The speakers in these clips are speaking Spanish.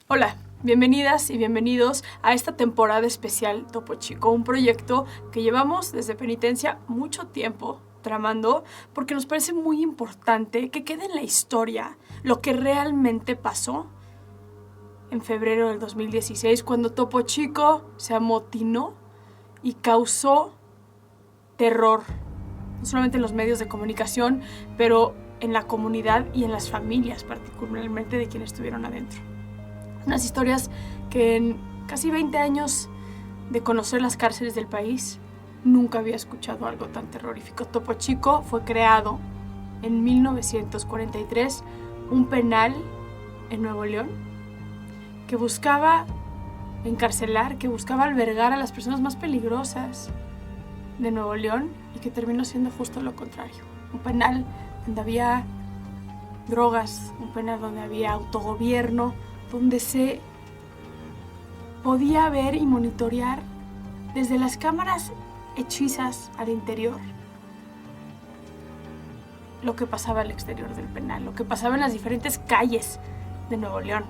Hola, bienvenidas y bienvenidos a esta temporada especial Topo Chico, un proyecto que llevamos desde Penitencia mucho tiempo tramando porque nos parece muy importante que quede en la historia lo que realmente pasó en febrero del 2016 cuando Topo Chico se amotinó y causó terror, no solamente en los medios de comunicación, pero en la comunidad y en las familias, particularmente de quienes estuvieron adentro. Unas historias que en casi 20 años de conocer las cárceles del país nunca había escuchado algo tan terrorífico. Topo Chico fue creado en 1943, un penal en Nuevo León que buscaba encarcelar, que buscaba albergar a las personas más peligrosas de Nuevo León y que terminó siendo justo lo contrario. Un penal donde había drogas, un penal donde había autogobierno, donde se podía ver y monitorear desde las cámaras hechizas al interior lo que pasaba al exterior del penal, lo que pasaba en las diferentes calles de Nuevo León.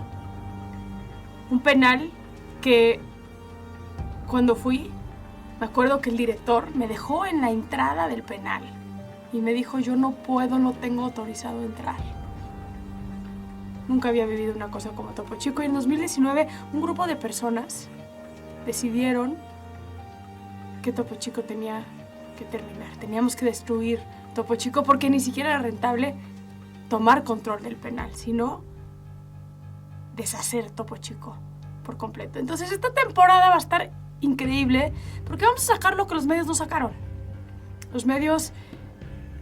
Un penal que cuando fui, me acuerdo que el director me dejó en la entrada del penal y me dijo: yo no puedo, no tengo autorizado entrar. Nunca había vivido una cosa como Topo Chico y en 2019 un grupo de personas decidieron que Topo Chico tenía que terminar. Teníamos que destruir Topo Chico porque ni siquiera era rentable tomar control del penal, sino deshacer Topo Chico por completo. Entonces esta temporada va a estar increíble porque vamos a sacar lo que los medios no sacaron. Los medios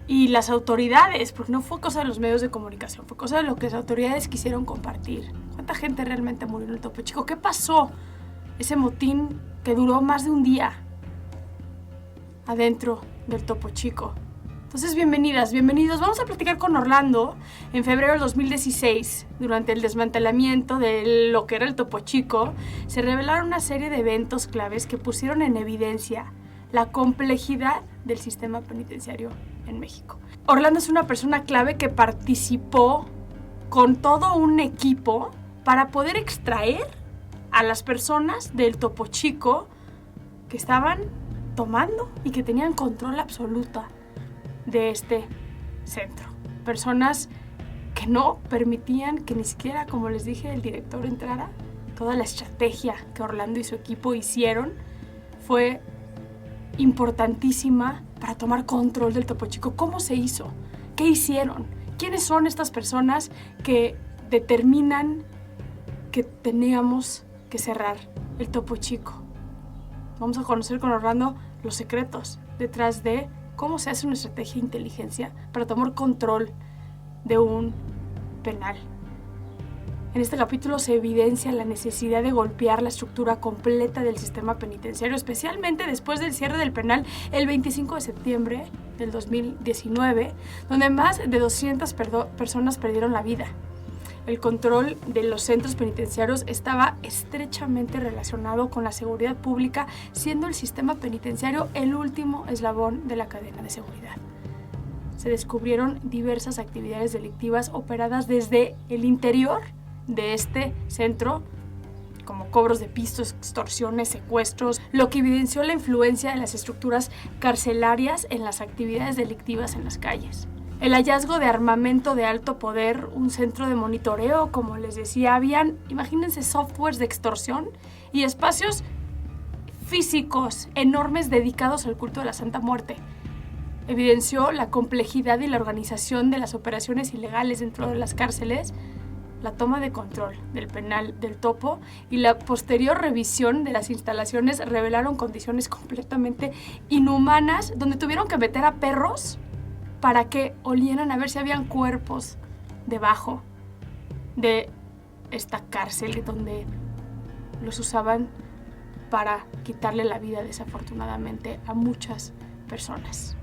y las autoridades, porque no fue cosa de los medios de comunicación, fue cosa de lo que las autoridades quisieron compartir. ¿Cuánta gente realmente murió en el Topo Chico? ¿Qué pasó? Ese motín que duró más de un día adentro del Topo Chico. Entonces, bienvenidas, bienvenidos. Vamos a platicar con Orlando. En febrero del 2016, durante el desmantelamiento de lo que era el Topo Chico, se revelaron una serie de eventos claves que pusieron en evidencia la complejidad del sistema penitenciario en México. Orlando es una persona clave que participó con todo un equipo para poder extraer a las personas del Topo Chico que estaban tomando y que tenían control absoluta de este centro. Personas que no permitían que ni siquiera, como les dije, el director entrara. Toda la estrategia que Orlando y su equipo hicieron fue importantísima para tomar control del Topo Chico. ¿Cómo se hizo? ¿Qué hicieron? ¿Quiénes son estas personas que determinan que teníamos que cerrar el Topo Chico? Vamos a conocer con Orlando los secretos detrás de cómo se hace una estrategia de inteligencia para tomar control de un penal. En este capítulo se evidencia la necesidad de golpear la estructura completa del sistema penitenciario, especialmente después del cierre del penal el 25 de septiembre del 2019, donde más de 200 personas perdieron la vida. El control de los centros penitenciarios estaba estrechamente relacionado con la seguridad pública, siendo el sistema penitenciario el último eslabón de la cadena de seguridad. Se descubrieron diversas actividades delictivas operadas desde el interior de este centro, como cobros de piso, extorsiones, secuestros, lo que evidenció la influencia de las estructuras carcelarias en las actividades delictivas en las calles. El hallazgo de armamento de alto poder, un centro de monitoreo, como les decía, habían, imagínense, softwares de extorsión y espacios físicos enormes dedicados al culto de la Santa Muerte. Evidenció la complejidad y la organización de las operaciones ilegales dentro de las cárceles, la toma de control del penal del Topo y la posterior revisión de las instalaciones revelaron condiciones completamente inhumanas, donde tuvieron que meter a perros para que olieran a ver si habían cuerpos debajo de esta cárcel, donde los usaban para quitarle la vida desafortunadamente a muchas personas.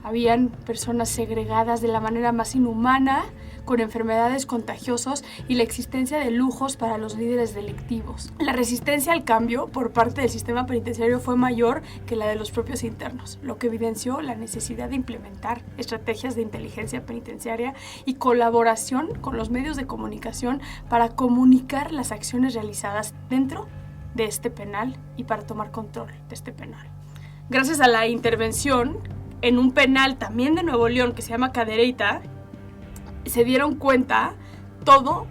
Habían personas segregadas de la manera más inhumana, con enfermedades contagiosas y la existencia de lujos para los líderes delictivos. La resistencia al cambio por parte del sistema penitenciario fue mayor que la de los propios internos, lo que evidenció la necesidad de implementar estrategias de inteligencia penitenciaria y colaboración con los medios de comunicación para comunicar las acciones realizadas dentro de este penal y para tomar control de este penal. Gracias a la intervención en un penal también de Nuevo León que se llama Cadereyta, se dieron cuenta todo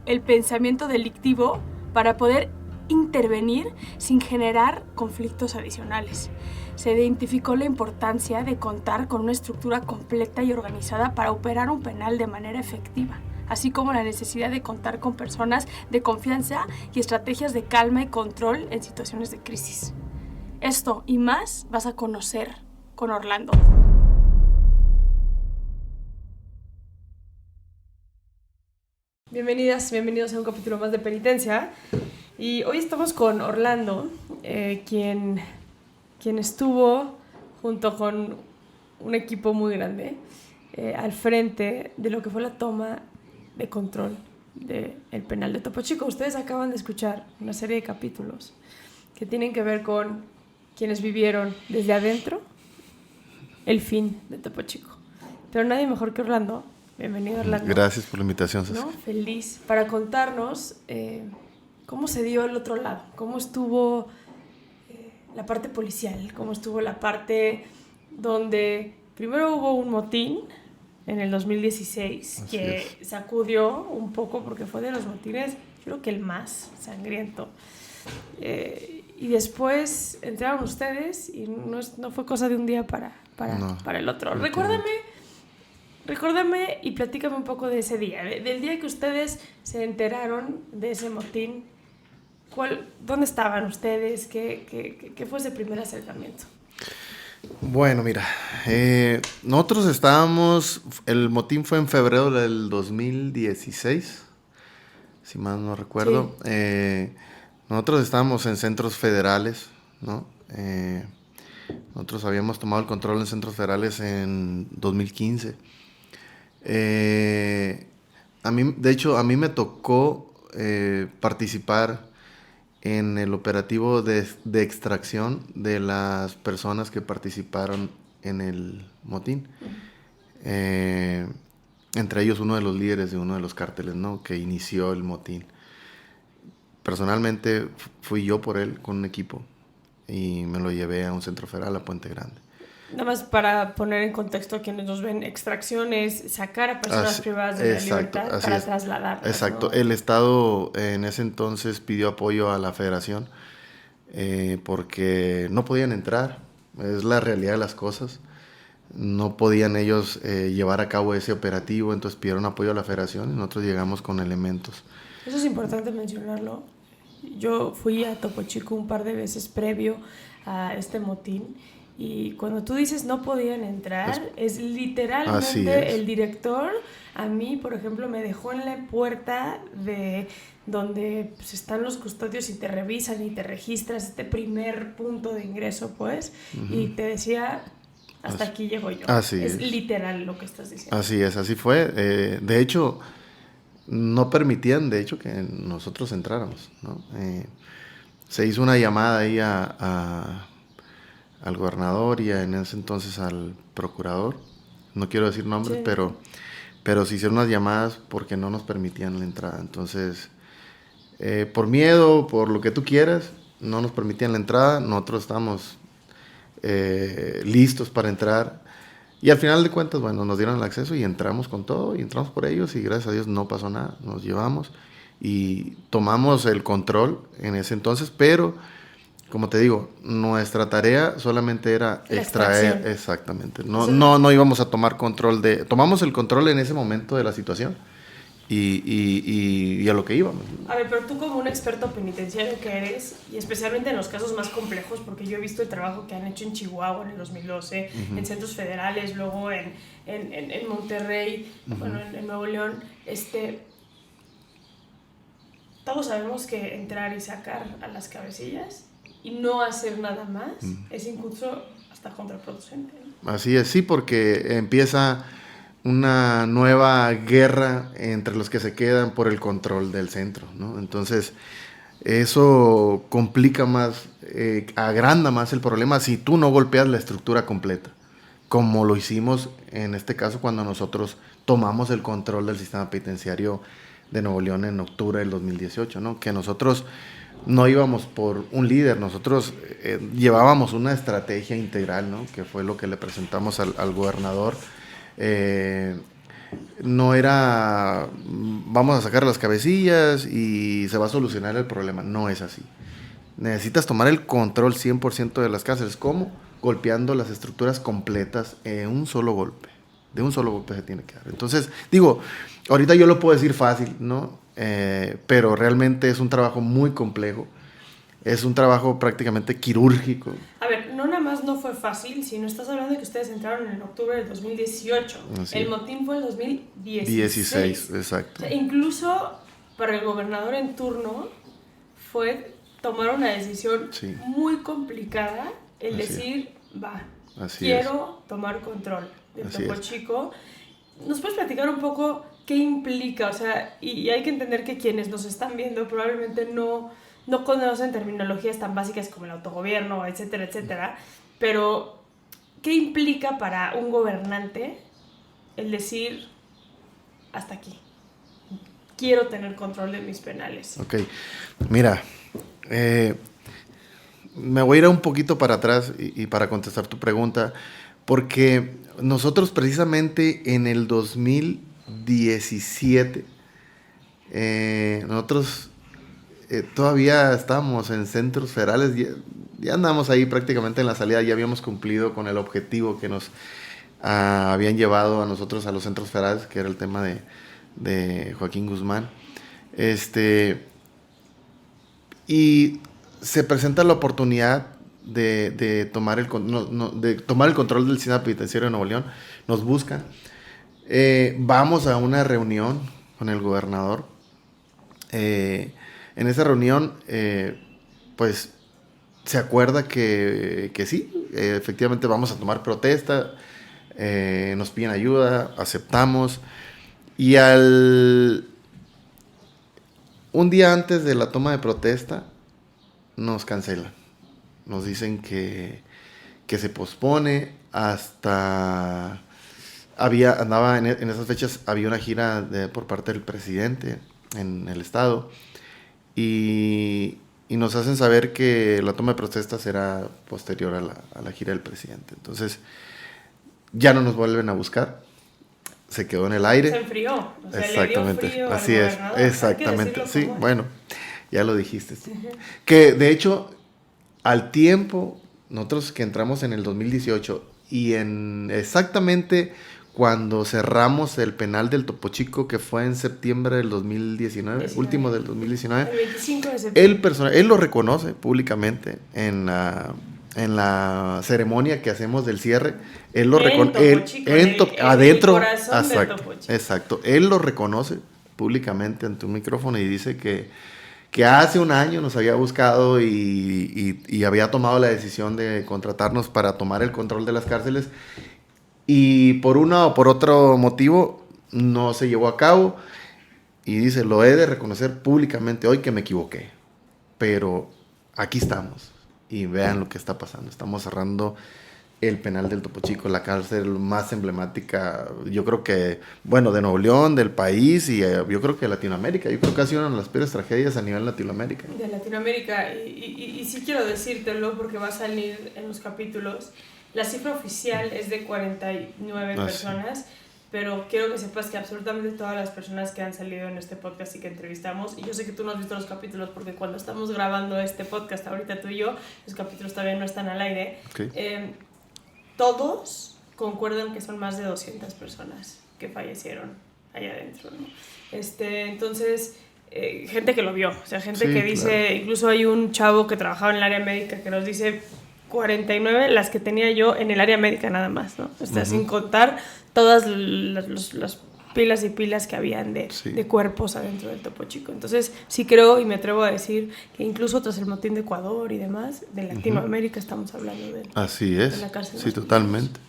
el pensamiento delictivo para poder intervenir sin generar conflictos adicionales. Se identificó la importancia de contar con una estructura completa y organizada para operar un penal de manera efectiva, así como la necesidad de contar con personas de confianza y estrategias de calma y control en situaciones de crisis. Esto y más vas a conocer con Orlando. Bienvenidas, bienvenidos a un capítulo más de Penitencia. Y hoy estamos con Orlando, quien estuvo junto con un equipo muy grande al frente de lo que fue la toma de control del penal de Topo Chico. Ustedes acaban de escuchar una serie de capítulos que tienen que ver con quienes vivieron desde adentro el fin de Topo Chico. Pero nadie mejor que Orlando. Bienvenido, Orlando. Gracias por la invitación, Ceci. ¿No? Feliz para contarnos cómo se dio el otro lado, cómo estuvo la parte policial, cómo estuvo la parte donde primero hubo un motín en el 2016 Así que es. sacudió un poco porque fue de los motines, creo que el más sangriento. Y después entraron ustedes y no fue cosa de un día para el otro. Recuérdame y platícame un poco de ese día, del día que ustedes se enteraron de ese motín. ¿Dónde estaban ustedes? ¿Qué fue ese primer acercamiento? Bueno, mira, nosotros estábamos, el motín fue en febrero del 2016, si mal no recuerdo. Sí. Nosotros estábamos en centros federales, ¿no? Nosotros habíamos tomado el control en centros federales en 2015. A mí me tocó participar en el operativo de extracción de las personas que participaron en el motín. Entre ellos uno de los líderes de uno de los cárteles, ¿no?, que inició el motín. Personalmente fui yo por él con un equipo y me lo llevé a un centro federal, a Puente Grande. Nada más para poner en contexto a quienes nos ven, extracción es sacar a personas privadas de la libertad para trasladarlas. Exacto. ¿No? El Estado en ese entonces pidió apoyo a la Federación porque no podían entrar, es la realidad de las cosas. No podían ellos llevar a cabo ese operativo, entonces pidieron apoyo a la Federación y nosotros llegamos con elementos. Eso es importante mencionarlo. Yo fui a Topo Chico un par de veces previo a este motín. Y cuando tú dices no podían entrar, es literalmente el director, a mí, por ejemplo, me dejó en la puerta de donde pues, están los custodios y te revisan y te registras, este primer punto de ingreso, pues, y te decía, hasta aquí llego yo. Es literal lo que estás diciendo. Así es, así fue. De hecho, no permitían, que nosotros entráramos, ¿no? Se hizo una llamada ahí al gobernador y en ese entonces al procurador, no quiero decir nombres, sí. pero se hicieron unas llamadas porque no nos permitían la entrada. Entonces, por miedo, por lo que tú quieras, no nos permitían la entrada. Nosotros estábamos listos para entrar y al final de cuentas, bueno, nos dieron el acceso y entramos con todo y entramos por ellos y gracias a Dios no pasó nada, nos llevamos y tomamos el control en ese entonces, pero como te digo, nuestra tarea solamente era extraer, exactamente. No íbamos a tomar control tomamos el control en ese momento de la situación y a lo que íbamos. A ver, pero tú como un experto penitenciario que eres, y especialmente en los casos más complejos, porque yo he visto el trabajo que han hecho en Chihuahua en el 2012, en centros federales, luego en Monterrey, bueno, en Nuevo León, todos sabemos que entrar y sacar a las cabecillas y no hacer nada más es incluso hasta contraproducente, ¿no? Así es, sí, porque empieza una nueva guerra entre los que se quedan por el control del centro, ¿no? Entonces, eso complica más, agranda más el problema si tú no golpeas la estructura completa, como lo hicimos en este caso cuando nosotros tomamos el control del sistema penitenciario de Nuevo León en octubre del 2018, ¿no? Que nosotros no íbamos por un líder, nosotros llevábamos una estrategia integral, ¿no? Que fue lo que le presentamos al gobernador. No era vamos a sacar las cabecillas y se va a solucionar el problema, no es así. Necesitas tomar el control 100% de las cárceles. ¿Cómo? Golpeando las estructuras completas en un solo golpe. De un solo golpe se tiene que dar. Entonces, digo, ahorita yo lo puedo decir fácil, ¿no? Pero realmente es un trabajo muy complejo. Es un trabajo prácticamente quirúrgico. A ver, no nada más no fue fácil, sino estás hablando de que ustedes entraron en octubre del 2018. Así el es. motín fue el 2016. 16, exacto. O sea, incluso para el gobernador en turno fue tomar una decisión muy complicada, el Así decir, Así quiero tomar control del Topo Chico. ¿Nos puedes platicar un poco qué implica? O sea, y hay que entender que quienes nos están viendo probablemente no conocen terminologías tan básicas como el autogobierno, etcétera, etcétera, pero ¿qué implica para un gobernante el decir hasta aquí? Quiero tener control de mis penales. Ok, mira, me voy a ir un poquito para atrás y para contestar tu pregunta, porque nosotros precisamente en el 2017, nosotros todavía estábamos en centros federales, ya andamos ahí prácticamente en la salida, ya habíamos cumplido con el objetivo que nos habían llevado a nosotros a los centros federales, que era el tema de Joaquín Guzmán. Y se presenta la oportunidad de tomar el control del sistema penitenciario de Nuevo León. Nos buscan. Vamos a una reunión con el gobernador. En esa reunión, pues, se acuerda que sí, efectivamente vamos a tomar protesta, nos piden ayuda, aceptamos, y un día antes de la toma de protesta, nos cancelan. Nos dicen que se pospone hasta... Andaba en esas fechas, había una gira por parte del presidente en el estado, y nos hacen saber que la toma de protesta será posterior a la gira del presidente. Entonces, ya no nos vuelven a buscar. Se quedó en el aire. Se enfrió. O sea, exactamente. Le dio frío así al es. gobernador. Exactamente. Sí, bueno, ya lo dijiste. Que de hecho, al tiempo, nosotros que entramos en el 2018 y exactamente cuando cerramos el penal del Topo Chico, que fue en septiembre del 2019, último del 2019. El 25 de septiembre. Él lo reconoce públicamente en la ceremonia que hacemos del cierre. Él lo reconoce. Adentro. Exacto. Él lo reconoce públicamente ante un micrófono y dice que hace un año nos había buscado y había tomado la decisión de contratarnos para tomar el control de las cárceles. Y por uno o por otro motivo no se llevó a cabo, y dice, lo he de reconocer públicamente hoy que me equivoqué, pero aquí estamos y vean lo que está pasando. Estamos cerrando el penal del Topo Chico, la cárcel más emblemática, yo creo que, bueno, de Nuevo León, del país, y yo creo que de Latinoamérica. Yo creo que ha sido una de las peores tragedias a nivel Latinoamérica. De Latinoamérica, y sí quiero decírtelo porque va a salir en los capítulos. La cifra oficial es de 49 personas, pero quiero que sepas que absolutamente todas las personas que han salido en este podcast y que entrevistamos, y yo sé que tú no has visto los capítulos porque cuando estamos grabando este podcast, ahorita tú y yo, los capítulos todavía no están al aire, todos concuerdan que son más de 200 personas que fallecieron allá adentro, ¿no? Entonces, gente que lo vio, o sea, gente que dice, claro. Incluso hay un chavo que trabajaba en el área médica que nos dice 49 las que tenía yo en el área médica nada más, ¿no? Sin contar todas las pilas y pilas que habían de cuerpos adentro del Topo Chico. Entonces, sí creo y me atrevo a decir que incluso tras el motín de Ecuador y demás, de Latinoamérica estamos hablando de así es, de la cárcel. Sí, totalmente.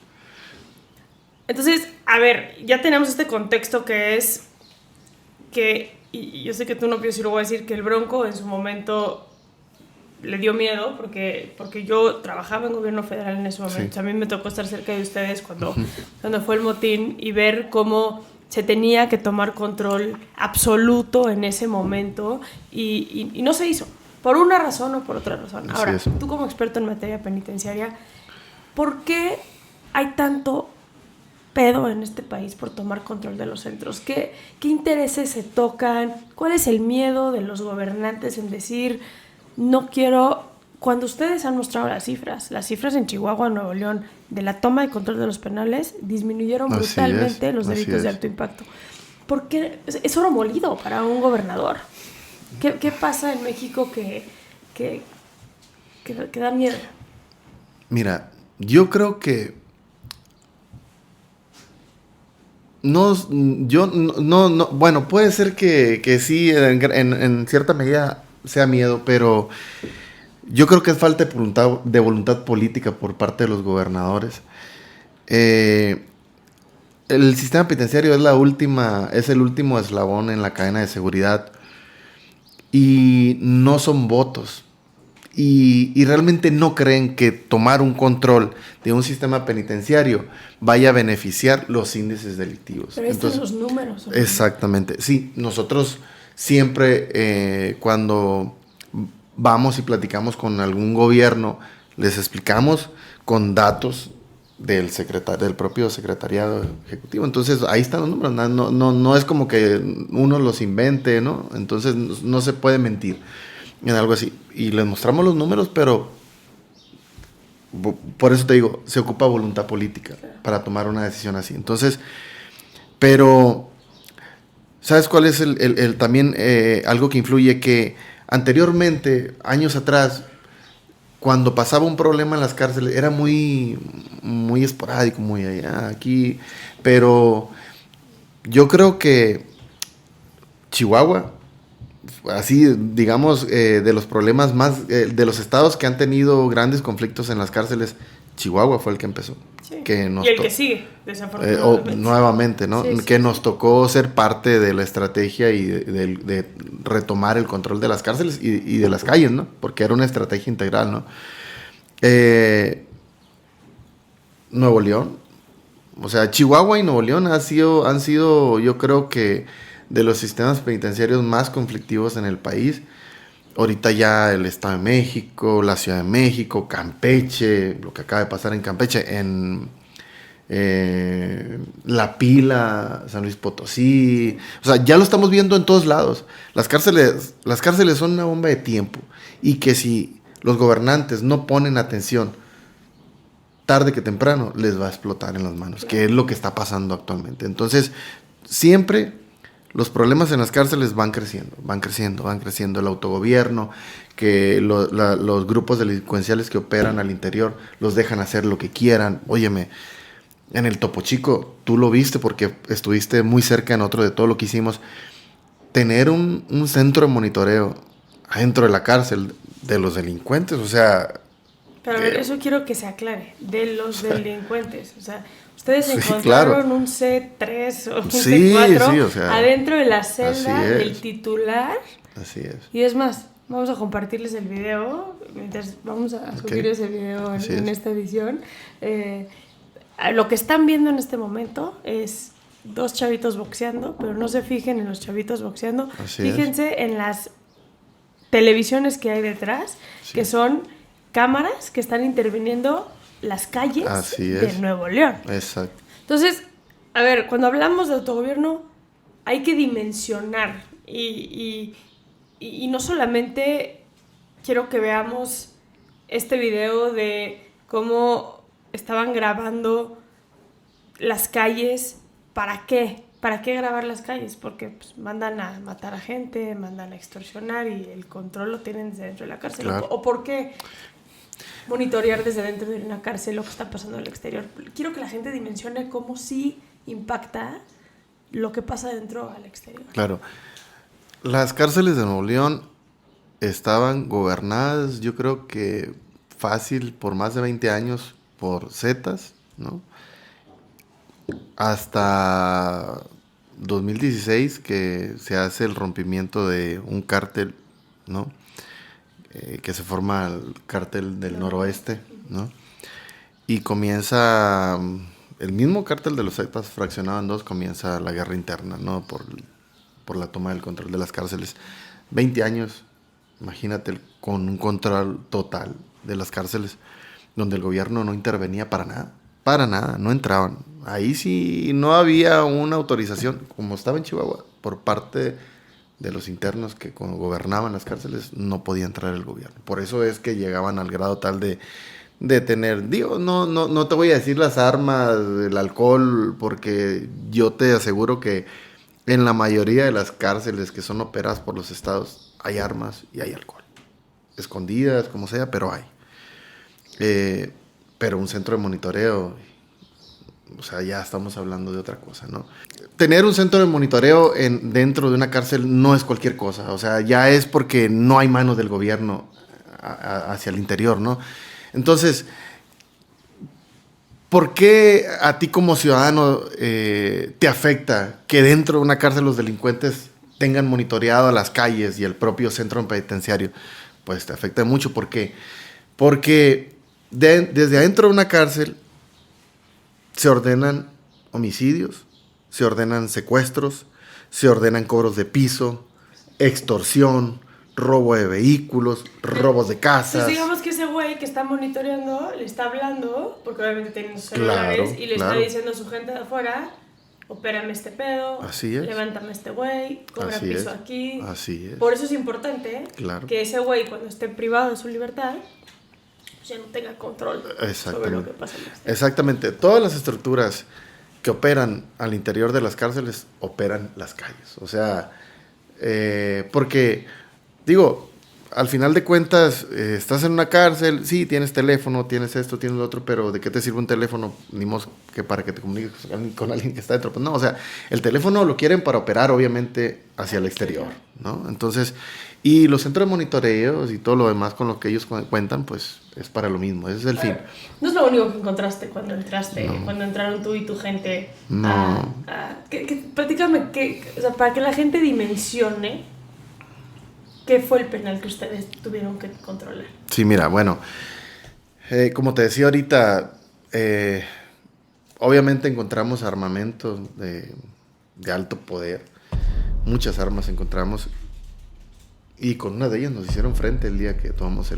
Entonces, a ver, ya tenemos este contexto que es que, y yo sé que tú no piensas y lo voy a decir, que el Bronco en su momento le dio miedo porque yo trabajaba en gobierno federal en ese momento. Sí. O sea, a mí me tocó estar cerca de ustedes cuando fue el motín y ver cómo se tenía que tomar control absoluto en ese momento y no se hizo, por una razón o por otra razón. Así Ahora, es. tú como experto en materia penitenciaria, ¿por qué hay tanto pedo en este país por tomar control de los centros? ¿Qué intereses se tocan? ¿Cuál es el miedo de los gobernantes en decir, no quiero? Cuando ustedes han mostrado las cifras en Chihuahua, Nuevo León, de la toma de control de los penales, disminuyeron Así brutalmente es, los así delitos de es. alto impacto. ¿Por qué? Es oro molido para un gobernador. ¿Qué pasa en México que da miedo? Mira, yo creo que no, yo no, bueno, puede ser que sí, en cierta medida sea miedo, pero yo creo que es falta de voluntad política por parte de los gobernadores. Eh, el sistema penitenciario es el último eslabón en la cadena de seguridad y no son votos. Y realmente no creen que tomar un control de un sistema penitenciario vaya a beneficiar los índices delictivos. Pero ahí están los números, ¿no? Exactamente. Sí, nosotros siempre cuando vamos y platicamos con algún gobierno, les explicamos con datos del propio secretariado ejecutivo. Entonces, ahí están los números. No es como que uno los invente, ¿no? Entonces, no se puede mentir en algo así. Y les mostramos los números, pero por eso te digo, se ocupa voluntad política para tomar una decisión así. Entonces, pero, ¿sabes cuál es también algo que influye? Que anteriormente, años atrás, cuando pasaba un problema en las cárceles, era muy esporádico, muy allá, aquí, pero yo creo que Chihuahua, así, digamos, de los problemas más, de los estados que han tenido grandes conflictos en las cárceles, Chihuahua fue el que empezó. Sí. Que nos y el que sigue, desafortunadamente. nuevamente, ¿no? Sí, sí, que sí. nos tocó ser parte de la estrategia y de retomar el control de las cárceles y de las calles, ¿no? Porque era una estrategia integral, ¿no? Nuevo León, o sea, Chihuahua y Nuevo León han sido, yo creo que, de los sistemas penitenciarios más conflictivos en el país. Ahorita ya el Estado de México, la Ciudad de México, Campeche, lo que acaba de pasar en Campeche, en La Pila, San Luis Potosí. O sea, ya lo estamos viendo en todos lados. Las cárceles son una bomba de tiempo. Y que si los gobernantes no ponen atención, tarde que temprano les va a explotar en las manos, que es lo que está pasando actualmente. Entonces, siempre los problemas en las cárceles van creciendo. El autogobierno, que los grupos delincuenciales que operan al interior los dejan hacer lo que quieran. Óyeme, en el Topo Chico, tú lo viste porque estuviste muy cerca en otro de todo lo que hicimos. Tener un centro de monitoreo adentro de la cárcel de los delincuentes, o sea... Pero a ver, eso quiero que se aclare, de los delincuentes. O sea, ustedes Sí, encontraron claro. un C3 o un Sí, C4 sí, o sea, adentro de la así celda es. del titular. Así es. Y es más, vamos a compartirles el video, mientras vamos a subir ese video Así en es. esta edición. Lo que están viendo en este momento es dos chavitos boxeando, pero no se fijen en los chavitos boxeando. Así Fíjense en las televisiones que hay detrás, Sí. que son cámaras que están interviniendo las calles Así de es. Nuevo León. Exacto. Entonces, a ver, cuando hablamos de autogobierno hay que dimensionar y no solamente quiero que veamos este video de cómo estaban grabando las calles. ¿Para qué? ¿Para qué grabar las calles? Porque pues, mandan a matar a gente, mandan a extorsionar y el control lo tienen desde dentro de la cárcel. Claro. ¿O por qué monitorear desde dentro de una cárcel lo que está pasando en el exterior? Quiero que la gente dimensione cómo sí impacta lo que pasa dentro al exterior. Claro. Las cárceles de Nuevo León estaban gobernadas, yo creo que fácil, por más de 20 años, por Zetas, ¿no? hasta 2016 que se hace el rompimiento de un cártel, ¿no? Que se forma el cártel del noroeste, ¿no? Y comienza el mismo cártel de los Zetas fraccionado en dos, comienza la guerra interna, ¿no? Por la toma del control de las cárceles. 20 años, imagínate, con un control total de las cárceles, donde el gobierno no intervenía para nada, no entraban. Ahí sí no había una autorización, como estaba en Chihuahua, por parte de los internos que gobernaban las cárceles, no podía entrar el gobierno. Por eso es que llegaban al grado tal de tener, digo, no te voy a decir las armas, el alcohol, porque yo te aseguro que en la mayoría de las cárceles que son operadas por los estados hay armas y hay alcohol. Escondidas, como sea, pero hay. Pero un centro de monitoreo, o sea, ya estamos hablando de otra cosa, ¿no? Tener un centro de monitoreo dentro de una cárcel no es cualquier cosa, o sea, ya es porque no hay manos del gobierno hacia el interior, ¿no? Entonces, ¿por qué a ti como ciudadano te afecta que dentro de una cárcel los delincuentes tengan monitoreado las calles y el propio centro penitenciario? Pues te afecta mucho. ¿Por qué? Porque desde adentro de una cárcel se ordenan homicidios, se ordenan secuestros, se ordenan cobros de piso, extorsión, robo de vehículos, robos de casas. Entonces digamos que ese güey que está monitoreando le está hablando, porque obviamente tienen sus celulares, Claro, y le claro. está diciendo a su gente de afuera, opérame este pedo, Así es. levántame este güey, cobra Así piso es. aquí. Así es. Por eso es importante Claro. que ese güey cuando esté privado de su libertad, pues ya no tenga control sobre Exactamente. lo que pasa en este. Exactamente. Todas las estructuras que operan al interior de las cárceles operan las calles. O sea, porque, digo, al final de cuentas, estás en una cárcel, sí, tienes teléfono, tienes esto, tienes lo otro, pero ¿de qué te sirve un teléfono? Ni más que para que te comuniques con alguien que está dentro. Pues no, o sea, el teléfono lo quieren para operar, obviamente, hacia el exterior, ¿no? Entonces, y los centros de monitoreo y todo lo demás con lo que ellos cuentan, pues es para lo mismo, ese es el fin. No es lo único que encontraste cuando entraste, No. cuando entraron tú y tu gente. No. Platícame, o sea, para que la gente dimensione qué fue el penal que ustedes tuvieron que controlar. Sí, mira, bueno, como te decía ahorita, obviamente encontramos armamentos de alto poder, muchas armas encontramos, y con una de ellas nos hicieron frente el día que tomamos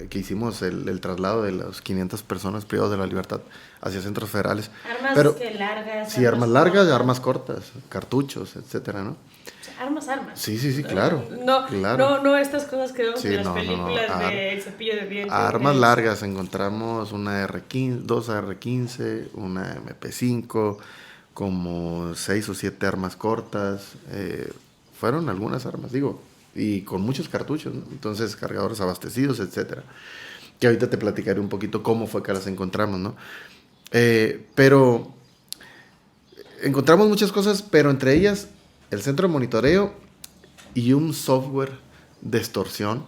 que hicimos el traslado de las 500 personas privadas de la libertad hacia centros federales. Armas Pero, que largas. sí, armas largas, cortas. armas cortas, cartuchos, etcétera, ¿no? O sea, armas. Sí, claro. No, no estas cosas que vemos Sí, en las no. películas de El cepillo de dientes. Armas largas, encontramos una R15, dos AR-15, una MP5, como 6 o 7 armas cortas. Fueron algunas armas, digo, y con muchos cartuchos, ¿no? Entonces, cargadores abastecidos, etcétera. Que ahorita te platicaré un poquito cómo fue que las encontramos, ¿no? Pero encontramos muchas cosas, pero entre ellas el centro de monitoreo y un software de extorsión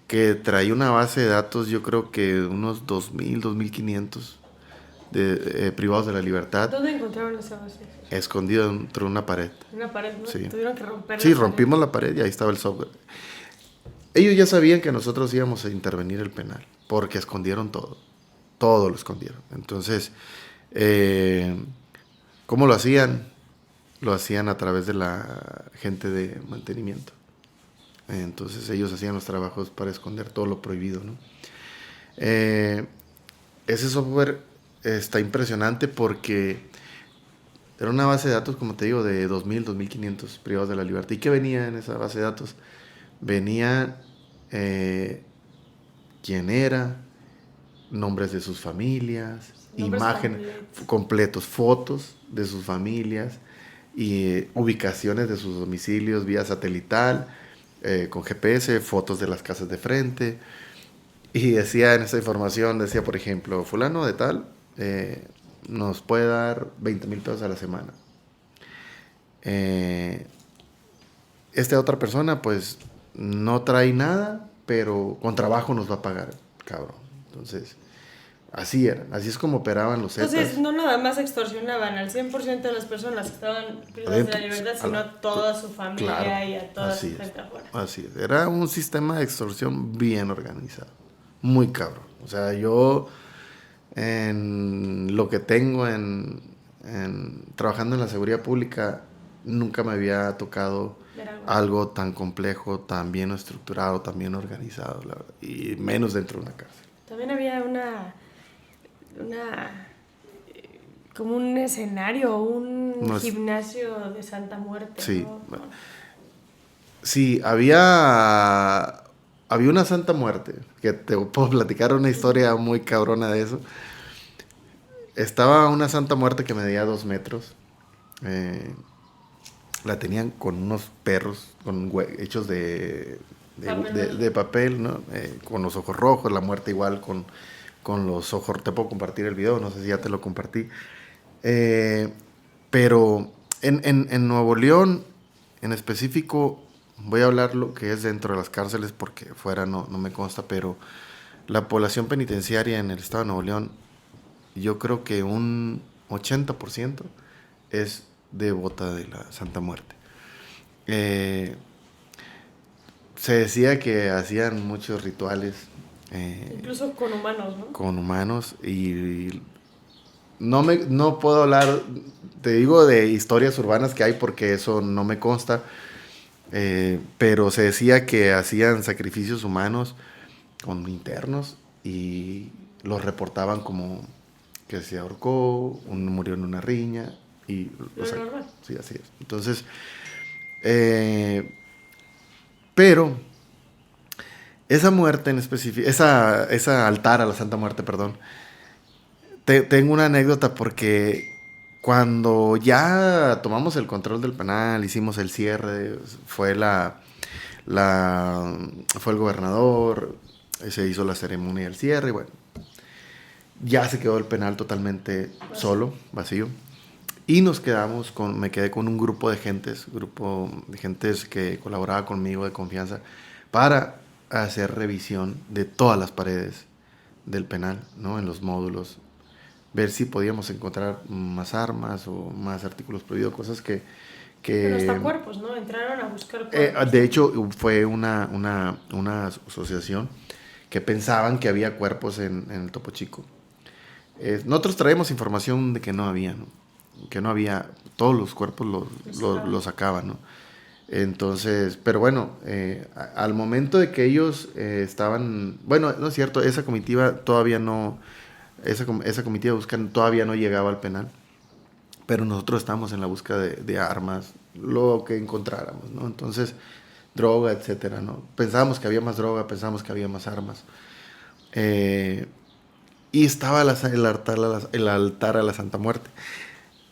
que traía una base de datos, yo creo que unos 2.000, 2.500 privados de la libertad, ¿Dónde encontraron esa base? escondido dentro de una pared. Una pared, ¿no? Sí. Tuvieron que romper. Sí, rompimos la pared y ahí estaba el software. Ellos ya sabían que nosotros íbamos a intervenir el penal, porque escondieron todo lo escondieron. Entonces, ¿cómo lo hacían? Lo hacían a través de la gente de mantenimiento. Entonces ellos hacían los trabajos para esconder todo lo prohibido, ¿no? Ese software está impresionante porque era una base de datos, como te digo, de 2.000, 2.500 privados de la libertad. ¿Y qué venía en esa base de datos? Venía quién era, nombres de sus familias, Nombres imágenes completos, fotos de sus familias y ubicaciones de sus domicilios vía satelital, con GPS, fotos de las casas de frente. Y decía en esa información, decía, por ejemplo, fulano de tal nos puede dar 20,000 pesos a la semana. Esta otra persona, pues, no trae nada, pero con trabajo nos va a pagar, cabrón. Entonces, Así eran, así es como operaban los Zetas. Entonces, no nada más extorsionaban al 100% de las personas que estaban privadas de la libertad, sino a toda su familia, claro, y a toda así su es, gente afuera. así es. Era un sistema de extorsión bien organizado, muy cabrón. O sea, yo en lo que tengo trabajando en la seguridad pública, nunca me había tocado Ver algo. algo tan complejo, tan bien estructurado, tan bien organizado, la verdad, y menos dentro de una cárcel. También había como un escenario, un gimnasio de Santa Muerte, sí, ¿no? sí, había una Santa Muerte, que te puedo platicar una historia muy cabrona de eso. Estaba una Santa Muerte que medía 2 metros. La tenían con unos perros hechos de papel, ¿no? Con los ojos rojos, la muerte igual con los ojos. Te puedo compartir el video, no sé si ya te lo compartí. Pero en Nuevo León, en específico, voy a hablar lo que es dentro de las cárceles porque fuera no me consta, pero la población penitenciaria en el estado de Nuevo León, yo creo que un 80% es devota de la Santa Muerte. Se decía que hacían muchos rituales. Incluso con humanos, ¿no? Con humanos y no puedo hablar, te digo, de historias urbanas que hay porque eso no me consta, pero se decía que hacían sacrificios humanos con internos y los reportaban como que se ahorcó, uno murió en una riña y Normal. sí, así es. Entonces, pero esa muerte en específico, esa altar a la Santa Muerte, perdón, tengo una anécdota porque cuando ya tomamos el control del penal, hicimos el cierre, fue fue el gobernador, se hizo la ceremonia del cierre, y bueno, ya se quedó el penal totalmente solo, vacío. Y me quedé con un grupo de gentes que colaboraba conmigo de confianza para hacer revisión de todas las paredes del penal, ¿no? En los módulos, ver si podíamos encontrar más armas o más artículos prohibidos, cosas que Pero hasta cuerpos, ¿no? Entraron a buscar cuerpos. de hecho, fue una asociación que pensaban que había cuerpos en el Topo Chico. Nosotros traemos información de que no había, ¿no? Que no había, todos los cuerpos los sacaban, ¿no? Entonces, pero bueno, al momento de que ellos estaban, bueno, no es cierto, esa comitiva todavía no, esa comitiva de búsqueda todavía no llegaba al penal, pero nosotros estábamos en la búsqueda de armas, lo que encontráramos, ¿no? Entonces, droga, etcétera, ¿no? Pensábamos que había más droga, pensábamos que había más armas. Y estaba el altar a la Santa Muerte.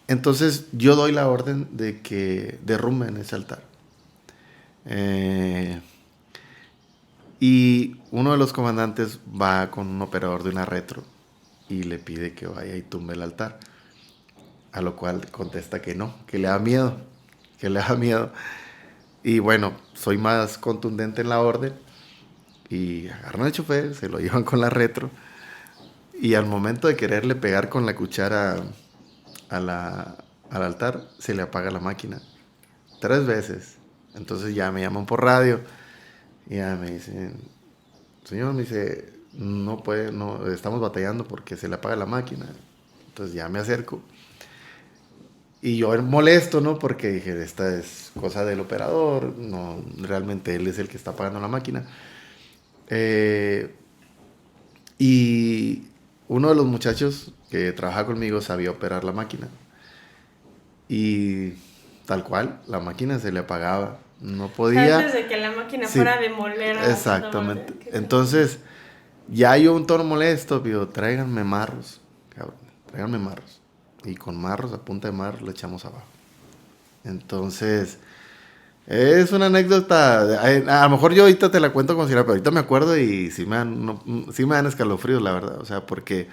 Entonces yo doy la orden de que derrumben ese altar. Y uno de los comandantes va con un operador de una retro y le pide que vaya y tumbe el altar. A lo cual contesta que no, que le da miedo. Y bueno, soy más contundente en la orden. Y agarran al chofer, se lo llevan con la retro. Y al momento de quererle pegar con la cuchara al altar, se le apaga la máquina 3 veces. Entonces ya me llaman por radio y ya me dicen, señor, me dice, no puede, no, estamos batallando porque se le apaga la máquina. Entonces ya me acerco y yo molesto, ¿no? Porque dije, esta es cosa del operador, no, realmente él es el que está apagando la máquina. Y uno de los muchachos que trabaja conmigo sabía operar la máquina. Y tal cual, la máquina se le apagaba. No podía. Antes de que la máquina fuera a demoler a exactamente. Entonces, ya yo un tono molesto, pido, tráiganme marros, cabrón, tráiganme marros. Y con marros, a punta de marros, le echamos abajo. Entonces, es una anécdota. A lo mejor yo ahorita te la cuento como si era, pero ahorita me acuerdo y sí me dan escalofríos, la verdad. O sea, porque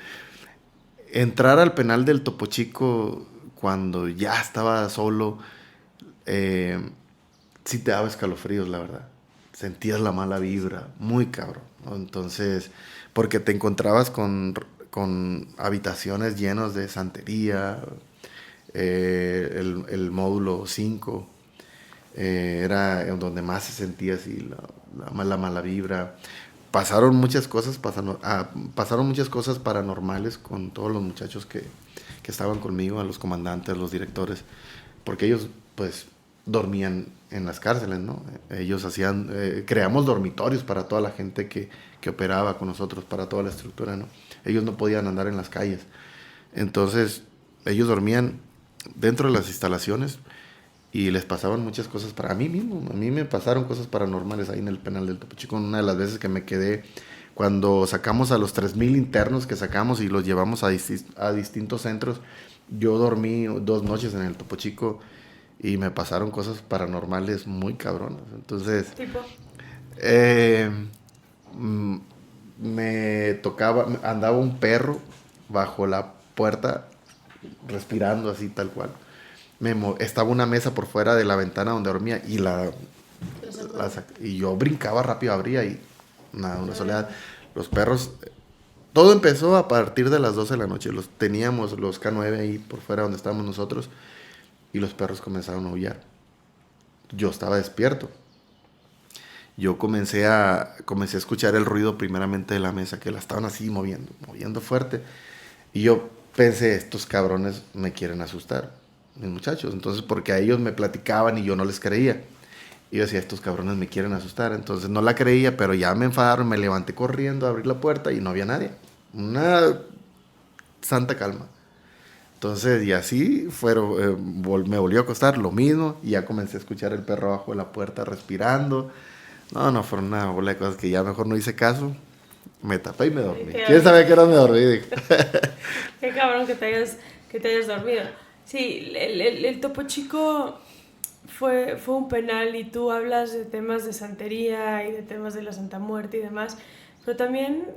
entrar al penal del Topo Chico cuando ya estaba solo, sí te daba escalofríos, la verdad. Sentías la mala vibra, muy cabrón, ¿no? Entonces, porque te encontrabas con con habitaciones llenas de santería, el módulo 5 era en donde más se sentía así la mala vibra. Pasaron muchas cosas paranormales con todos los muchachos que estaban conmigo, a los comandantes, a los directores, porque ellos pues dormían en las cárceles, ¿no? Ellos creamos dormitorios para toda la gente que operaba con nosotros, para toda la estructura, ¿no? Ellos no podían andar en las calles. Entonces, ellos dormían dentro de las instalaciones y les pasaban muchas cosas a mí mismo. A mí me pasaron cosas paranormales ahí en el penal del Topo Chico. Una de las veces que me quedé, cuando sacamos a los 3,000 internos que sacamos y los llevamos a distintos centros, yo dormí 2 noches en el Topo Chico y me pasaron cosas paranormales muy cabronas. Entonces, ¿Tipo? Me tocaba, andaba un perro bajo la puerta respirando así tal cual. Estaba una mesa por fuera de la ventana donde dormía y y yo brincaba rápido, abría y nada, una soledad. Los perros, todo empezó a partir de las 12 de la noche. Teníamos los K9 ahí por fuera donde estábamos nosotros y los perros comenzaron a aullar. Yo estaba despierto. Yo comencé a escuchar el ruido primeramente de la mesa, que la estaban así moviendo fuerte. Y yo pensé, estos cabrones me quieren asustar, mis muchachos. Entonces, porque a ellos me platicaban y yo no les creía. Y yo decía, estos cabrones me quieren asustar. Entonces no la creía, pero ya me enfadaron, me levanté corriendo a abrir la puerta y no había nadie. Una santa calma. Entonces, y así me volvió a acostar, lo mismo, y ya comencé a escuchar el perro abajo de la puerta respirando. No, fueron una bola de cosas que ya mejor no hice caso. Me tapé y me dormí. ¿Quién sabe qué hora me dormí? Qué cabrón que te hayas dormido. Sí, el Topo Chico fue un penal y tú hablas de temas de santería y de temas de la Santa Muerte y demás, pero también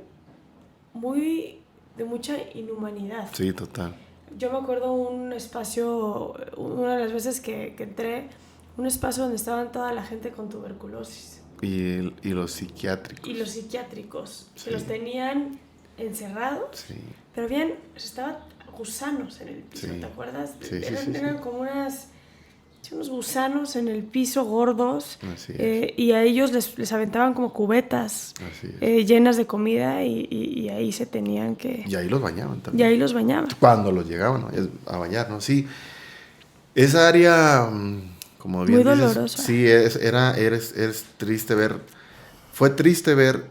de mucha inhumanidad. Sí, total. Yo me acuerdo un espacio, una de las veces que entré, un espacio donde estaban toda la gente con tuberculosis. Y los psiquiátricos. Y los psiquiátricos, sí. que los tenían encerrados, sí. pero bien, estaban gusanos en el piso, sí. ¿te acuerdas? Sí, eran como unos gusanos en el piso gordos. Así es. Y a ellos les aventaban como cubetas llenas de comida y ahí se tenían que... Y ahí los bañaban también. Y ahí los bañaban. Cuando los llegaban, ¿no?, a bañar, ¿no? Sí. Esa área, como bien muy dices, dolorosa. sí, es triste ver. Fue triste ver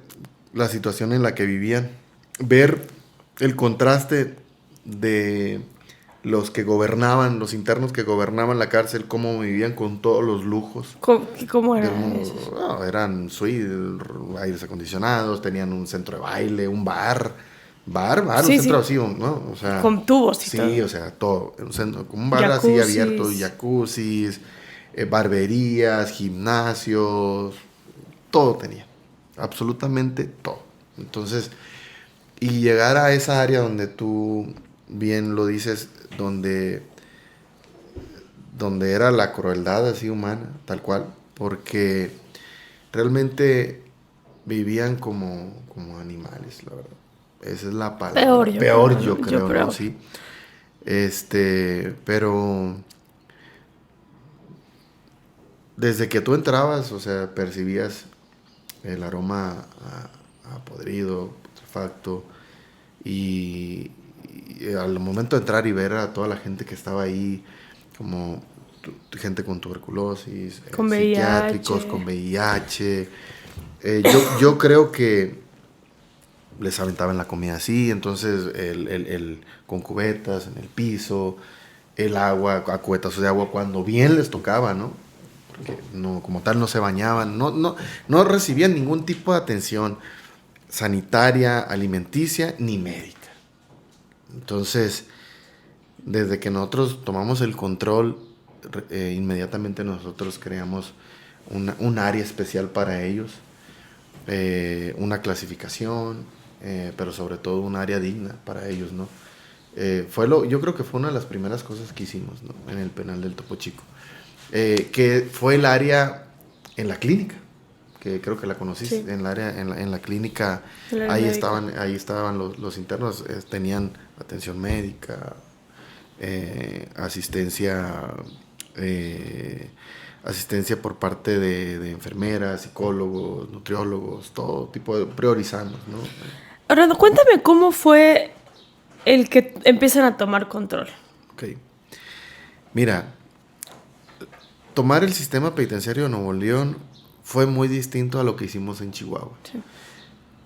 la situación en la que vivían. Ver el contraste de los que gobernaban, los internos que gobernaban la cárcel, cómo vivían con todos los lujos. ¿Cómo era eso? No, eran suites, aires acondicionados, tenían un centro de baile, un bar, un centro así, ¿no? O sea, con tubos y todo. Sí, o sea, todo. Un bar Jacuzzis. así abierto, jacuzzis, barberías, gimnasios, todo tenía. Absolutamente todo. Entonces, y llegar a esa área donde tú bien lo dices, donde era la crueldad así humana, tal cual, porque realmente vivían como animales, la verdad. Esa es la palabra. Peor, yo creo, ¿no? Sí. Pero desde que tú entrabas, o sea, percibías el aroma a podrido, putrefacto, y al momento de entrar y ver a toda la gente que estaba ahí, como gente con tuberculosis, con psiquiátricos, con VIH, yo creo que les aventaban la comida así, entonces con cubetas en el piso, el agua, a cubetazos de agua cuando bien les tocaba, ¿no? Porque no, como tal no se bañaban, no recibían ningún tipo de atención sanitaria, alimenticia ni médica. Entonces, desde que nosotros tomamos el control, inmediatamente nosotros creamos un área especial para ellos, una clasificación, pero sobre todo un área digna para ellos, ¿no? Yo creo que fue una de las primeras cosas que hicimos, ¿no?, en el penal del Topo Chico, que fue el área en la clínica, que creo que la conociste, Sí. en el área, en la clínica, El área ahí médica. estaban los internos, tenían atención médica, asistencia, asistencia por parte de enfermeras, psicólogos, nutriólogos, todo tipo de priorizamos, ¿no? Orlando, cuéntame cómo fue el que empiezan a tomar control. Ok. Mira, tomar el sistema penitenciario de Nuevo León fue muy distinto a lo que hicimos en Chihuahua. Sí.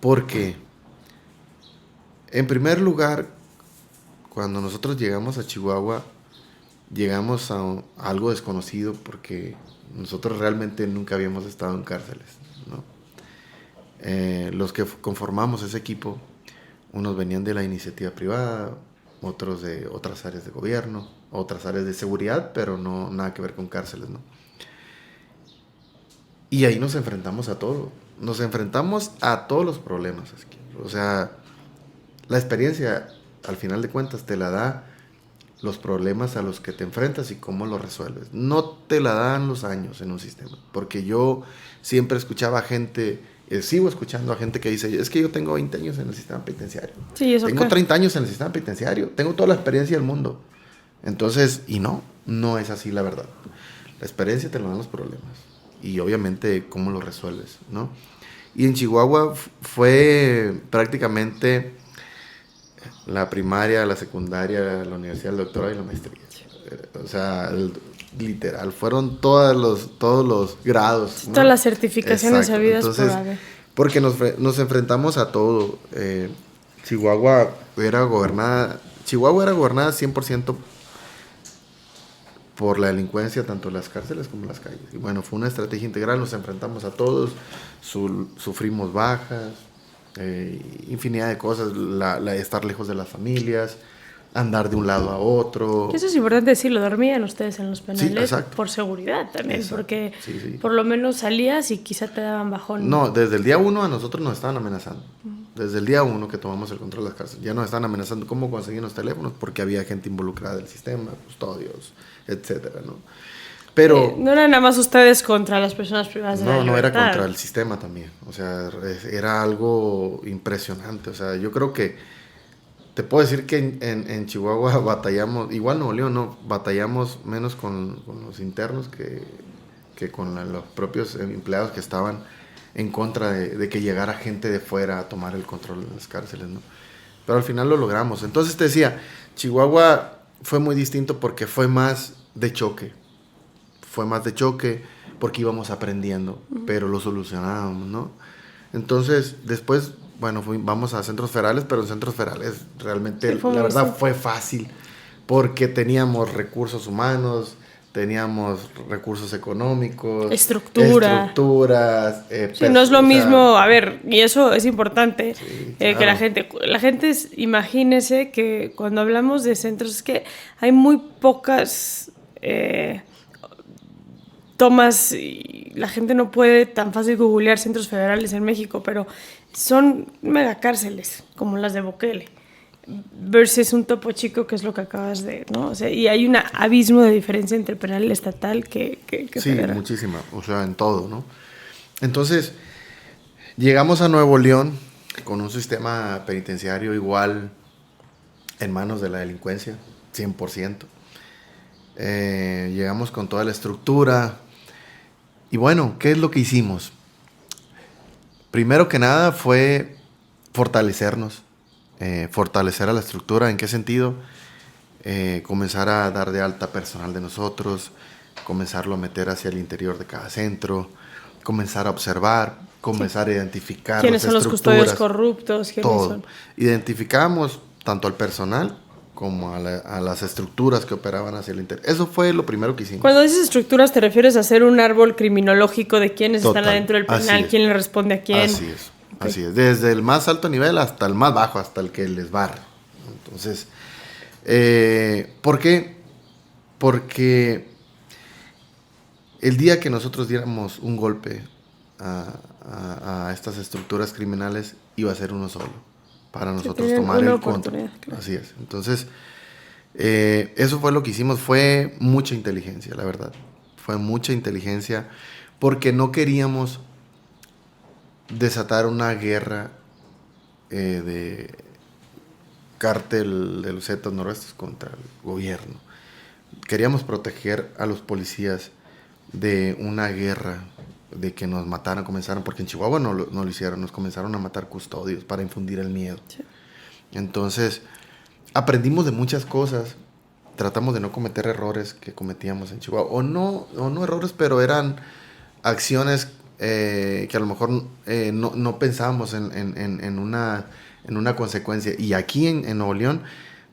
Porque, en primer lugar, cuando nosotros llegamos a Chihuahua, llegamos a algo desconocido porque nosotros realmente nunca habíamos estado en cárceles, ¿no? Los que conformamos ese equipo, unos venían de la iniciativa privada, otros de otras áreas de gobierno, otras áreas de seguridad, pero no nada que ver con cárceles, ¿no? Y ahí nos enfrentamos a todo. Nos enfrentamos a todos los problemas. O sea, la experiencia, al final de cuentas, te la da los problemas a los que te enfrentas y cómo los resuelves. No te la dan los años en un sistema. Porque yo siempre escuchaba a gente, sigo escuchando a gente que dice, es que yo tengo 20 años en el sistema penitenciario. Sí, eso Tengo qué. 30 años en el sistema penitenciario. Tengo toda la experiencia del mundo. Entonces, y no es así la verdad. La experiencia te la dan los problemas. Y obviamente cómo lo resuelves, ¿no? Y en Chihuahua fue prácticamente la primaria, la secundaria, la universidad, el doctorado y la maestría. O sea, literal, fueron todos los grados, ¿no? Todas las certificaciones Exacto. habidas Entonces, por haber. porque nos enfrentamos a todo. Chihuahua era gobernada 100% por la delincuencia, tanto en las cárceles como en las calles. Y bueno, fue una estrategia integral, nos enfrentamos a todos, sufrimos bajas, infinidad de cosas, estar lejos de las familias, andar de un lado a otro. Eso es importante decirlo, dormían ustedes en los penales exacto. por seguridad también, Exacto. porque Sí. por lo menos salías y quizá te daban bajón. No, desde el día 1 a nosotros nos estaban amenazando. Desde el día 1 que tomamos el control de las cárceles, ya nos estaban amenazando cómo conseguir los teléfonos, porque había gente involucrada del sistema, custodios, etcétera, ¿no? Pero No eran nada más ustedes contra las personas privadas de la no era libertad. contra el sistema también. O sea, era algo impresionante. O sea, yo creo que te puedo decir que en Chihuahua batallamos, igual Nuevo León, no, batallamos menos con los internos que con los propios empleados que estaban en contra de que llegara gente de fuera a tomar el control de las cárceles, ¿no? Pero al final lo logramos. Entonces te decía, Chihuahua fue muy distinto porque fue más de choque. Fue más de choque porque íbamos aprendiendo, pero lo solucionábamos, ¿no? Entonces, después, bueno, vamos a centros federales, pero en centros federales realmente, Sí, la verdad, fue fácil porque teníamos recursos humanos, teníamos recursos económicos, Estructuras. Sí, no es lo mismo, a ver, y eso es importante, Sí, que claro. la gente imagínese que cuando hablamos de centros es que hay muy pocas tomas y la gente no puede tan fácil googlear centros federales en México, pero son megacárceles como las de Bukele versus un Topo Chico, que es lo que acabas de, ¿no? O sea, y hay un abismo de diferencia entre penal y estatal que Sí, federal. muchísima, o sea, en todo, ¿no? Entonces, llegamos a Nuevo León con un sistema penitenciario igual en manos de la delincuencia, 100%. Llegamos con toda la estructura. Y bueno, ¿qué es lo que hicimos? Primero que nada fue fortalecernos, fortalecer a la estructura. ¿En qué sentido? Comenzar a dar de alta personal de nosotros, comenzarlo a meter hacia el interior de cada centro, comenzar a observar, comenzar a identificar ¿Quiénes las son los estructuras, custodios corruptos? ¿Quiénes todo. son? Identificamos tanto al personal como a las estructuras que operaban hacia el interior. Eso fue lo primero que hicimos. Cuando dices estructuras, ¿te refieres a hacer un árbol criminológico de quiénes Total, están adentro del así penal, es. quién le responde a quién? Así es, Ok. así es. Desde el más alto nivel hasta el más bajo, hasta el que les barre. Entonces, ¿por qué? Porque el día que nosotros diéramos un golpe a estas estructuras criminales, iba a ser uno solo, para nosotros tienen tomar una el control. oportunidad, claro. Así es. Entonces, eso fue lo que hicimos, fue mucha inteligencia, la verdad. Fue mucha inteligencia, porque no queríamos desatar una guerra de cártel de los Zetas Noroestos contra el gobierno. Queríamos proteger a los policías de una guerra, de que nos mataran, porque en Chihuahua no lo hicieron, nos comenzaron a matar custodios para infundir el miedo. Sí. Entonces, aprendimos de muchas cosas, tratamos de no cometer errores que cometíamos en Chihuahua, o no errores, pero eran acciones que a lo mejor no pensábamos en una consecuencia. Y aquí en Nuevo León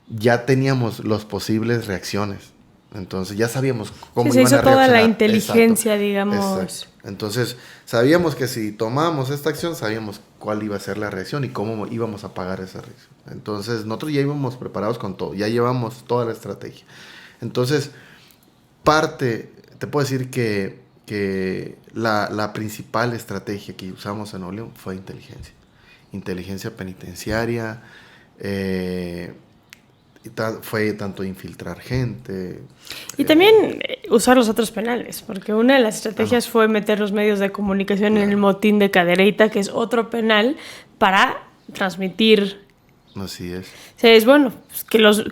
ya teníamos las posibles reacciones. Entonces ya sabíamos cómo iban a reaccionar. Se hizo toda la inteligencia, exacto, digamos. Exacto. Entonces sabíamos que si tomábamos esta acción, sabíamos cuál iba a ser la reacción y cómo íbamos a pagar esa reacción. Entonces nosotros ya íbamos preparados con todo, ya llevamos toda la estrategia. Entonces, te puedo decir que la principal estrategia que usamos en Nuevo León fue inteligencia. Inteligencia penitenciaria, fue tanto infiltrar gente. Y también usar los otros penales, porque una de las estrategias fue meter los medios de comunicación en el motín de Cadereyta, que es otro penal, para transmitir. Así es. O sea, es bueno que los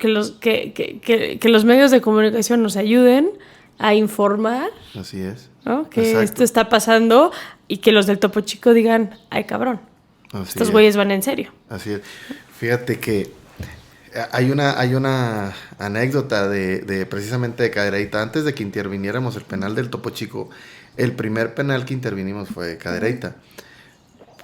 medios de comunicación nos ayuden a informar. Así es. ¿No? Que esto está pasando y que los del Topo Chico digan, ay cabrón, estos güeyes van en serio. Así es. Fíjate que hay una anécdota de precisamente de Cadereyta. Antes de que interviniéramos el penal del Topo Chico, el primer penal que intervinimos fue de Cadereyta.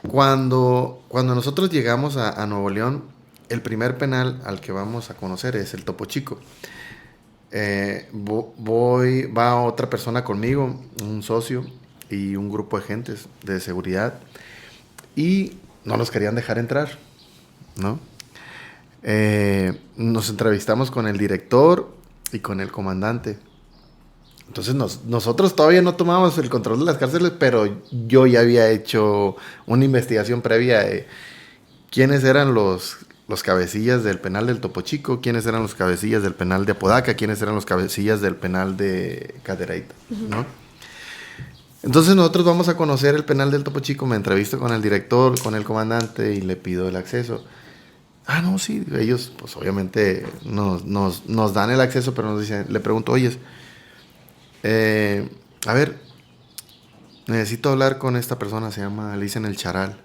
Cuando nosotros llegamos a Nuevo León, el primer penal al que vamos a conocer es el Topo Chico. Va otra persona conmigo, un socio y un grupo de agentes de seguridad, y no nos querían dejar entrar, ¿no? Nos entrevistamos con el director y con el comandante. Entonces nosotros todavía no tomábamos el control de las cárceles, pero yo ya había hecho una investigación previa de quiénes eran los cabecillas del penal del Topo Chico, quiénes eran los cabecillas del penal de Apodaca, quiénes eran los cabecillas del penal de Cadereyta, ¿no? Entonces nosotros vamos a conocer el penal del Topo Chico, me entrevisto con el director, con el comandante y le pido el acceso. No, sí, ellos pues obviamente nos dan el acceso, pero nos dicen, le pregunto, oyes, a ver, necesito hablar con esta persona, le dicen el Charal.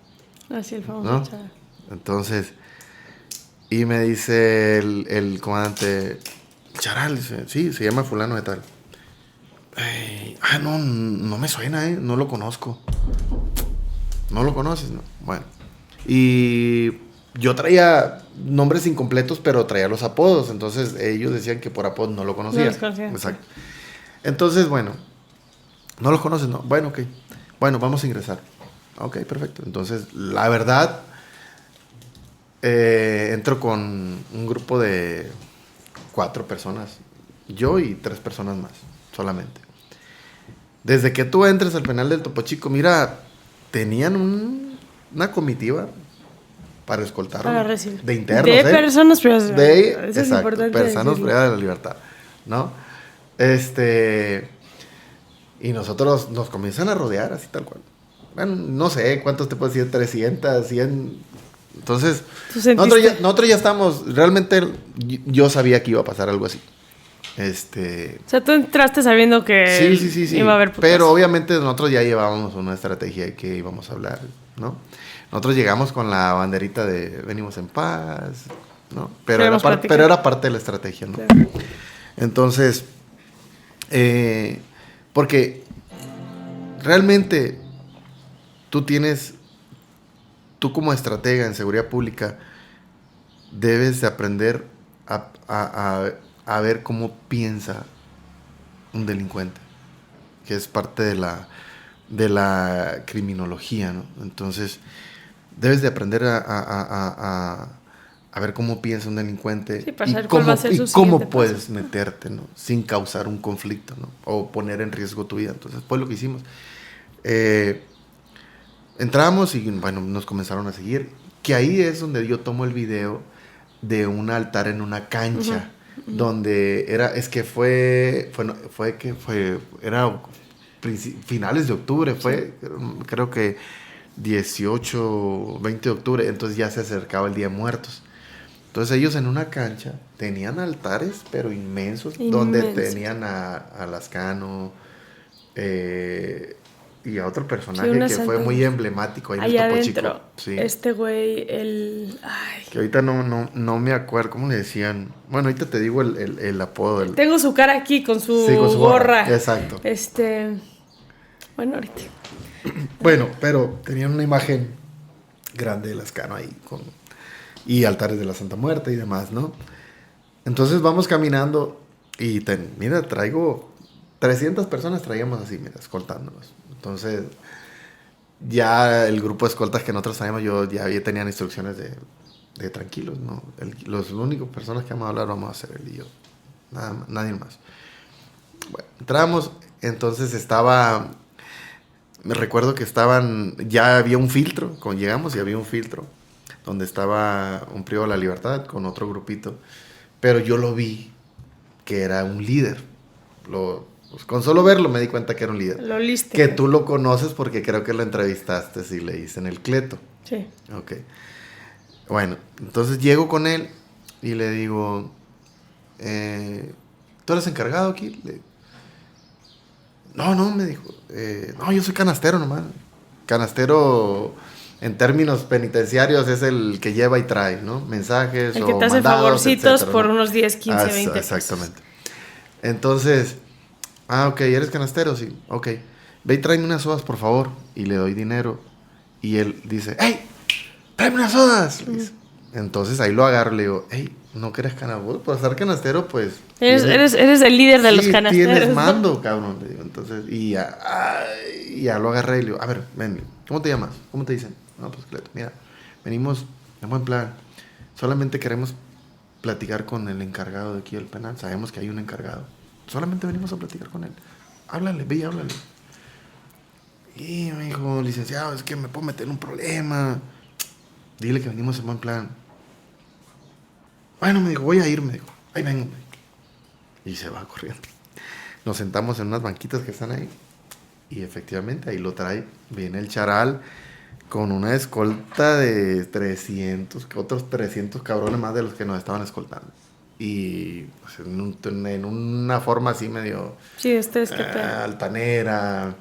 Sí, el famoso, ¿no? Charal. Entonces, y me dice el comandante, Charal, dice, sí, se llama fulano de tal. No me suena, no lo conozco. ¿No lo conoces? No. Bueno, y yo traía nombres incompletos, pero traía los apodos. Entonces ellos decían que por apodos no lo conocían. No los conocían. Exacto. Entonces, bueno, no los conoces, ¿no? Bueno, ok. Bueno, vamos a ingresar. Ok, perfecto. Entonces, la verdad, entro con un grupo de 4 personas. Yo y 3 personas más, solamente. Desde que tú entres al penal del Topo Chico, mira, tenían una comitiva para escoltar de internos. De personas privadas de la libertad. Eso es importante. Personas privadas de la libertad, ¿no? Y nosotros nos comienzan a rodear así tal cual. Bueno, no sé cuántos te puedo decir, 300, 100. Entonces, nosotros ya estamos, realmente yo sabía que iba a pasar algo así. O sea, tú entraste sabiendo que sí. iba a haber putas. Pero obviamente nosotros ya llevábamos una estrategia de que íbamos a hablar, ¿no? Nosotros llegamos con la banderita de venimos en paz, ¿no? Pero era parte de la estrategia, ¿no? Claro. Entonces, porque realmente tú como estratega en seguridad pública debes de aprender a ver cómo piensa un delincuente, que es parte de la criminología, ¿no? Entonces, debes de aprender a ver cómo piensa un delincuente y cómo puedes meterte, ¿no? Sin causar un conflicto, ¿no? O poner en riesgo tu vida. Entonces, fue lo que hicimos. Entramos y, bueno, nos comenzaron a seguir, que ahí es donde yo tomo el video de un altar en una cancha. Donde era finales de octubre, creo que 18, 20 de octubre, entonces ya se acercaba el Día de Muertos. Entonces ellos en una cancha tenían altares, pero inmensos, donde tenían a Lascano y a otro personaje que fue muy emblemático ahí en el Topo Chico. Sí. Este güey, Ay. Que ahorita no me acuerdo, ¿cómo le decían? Bueno, ahorita te digo el apodo. Tengo su cara aquí con su, sí, con su gorra. Exacto. Bueno, ahorita. Bueno, pero tenían una imagen grande de Lascano ahí y altares de la Santa Muerte y demás, ¿no? Entonces vamos caminando y mira, traigo 300 personas, traíamos así, mira, escoltándonos. Entonces, ya el grupo de escoltas que nosotros traíamos, yo ya tenían instrucciones de tranquilos, ¿no? Los únicos personas que vamos a hablar vamos a ser él y yo. Nadie más. Bueno, entramos, entonces me recuerdo que ya había un filtro, cuando llegamos y había un filtro, donde estaba un Privo de la Libertad con otro grupito, pero yo lo vi que era un líder. Pues con solo verlo me di cuenta que era un líder. Lo liste. Que tú lo conoces porque creo que lo entrevistaste y le hice en el Cleto. Sí. Ok. Bueno, entonces llego con él y le digo, ¿tú eres encargado aquí? No, me dijo. No, yo soy canastero nomás. Canastero, en términos penitenciarios, es el que lleva y trae, ¿no? Mensajes o el que te hace mandados, favorcitos, etcétera, por ¿no? unos 10, 15, 20 pesos. Exactamente. Entonces, ok, ¿eres canastero? Sí, ok. Ve y tráeme unas sodas, por favor. Y le doy dinero. Y él dice, ¡hey! ¡Tráeme unas sodas! Entonces ahí lo agarro y le digo, ¡hey! ¿No quieres canastero? Por ser canastero, pues... Eres el líder de los canasteros. Tienes mando, cabrón. Le digo. Entonces, y ya lo agarré y le digo, a ver, ven, ¿cómo te llamas? ¿Cómo te dicen? No, pues Cleto, mira, venimos en buen plan. Solamente queremos platicar con el encargado de aquí del penal. Sabemos que hay un encargado. Solamente venimos a platicar con él. Háblale, ve y háblale. Y me dijo, licenciado, es que me puedo meter en un problema. Dile que venimos en buen plan. Bueno, me dijo, voy a ir, me dijo. Ahí vengo, me dijo. Y se va corriendo. Nos sentamos en unas banquitas que están ahí. Y efectivamente, ahí lo trae. Viene el charal con una escolta de 300, otros 300 cabrones más de los que nos estaban escoltando. Y pues, en una forma así medio... Sí, ustedes qué altanera,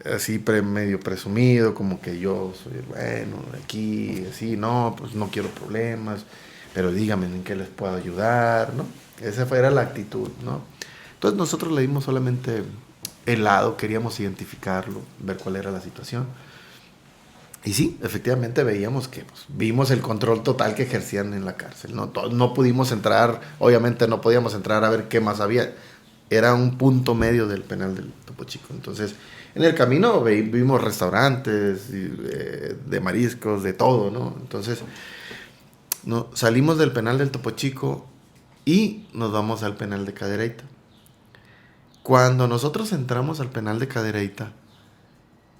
así medio presumido, como que yo soy el bueno de aquí, así, no, pues no quiero problemas, pero díganme en qué les puedo ayudar, ¿no? Esa era la actitud, ¿no? Entonces nosotros le dimos solamente el lado, queríamos identificarlo, ver cuál era la situación. Y sí, efectivamente veíamos que vimos el control total que ejercían en la cárcel. No pudimos entrar, obviamente no podíamos entrar a ver qué más había. Era un punto medio del penal del Topo Chico. Entonces, en el camino vimos restaurantes de mariscos, de todo, ¿no? Entonces, salimos del penal del Topo Chico y nos vamos al penal de Cadereyta. Cuando nosotros entramos al penal de Cadereyta,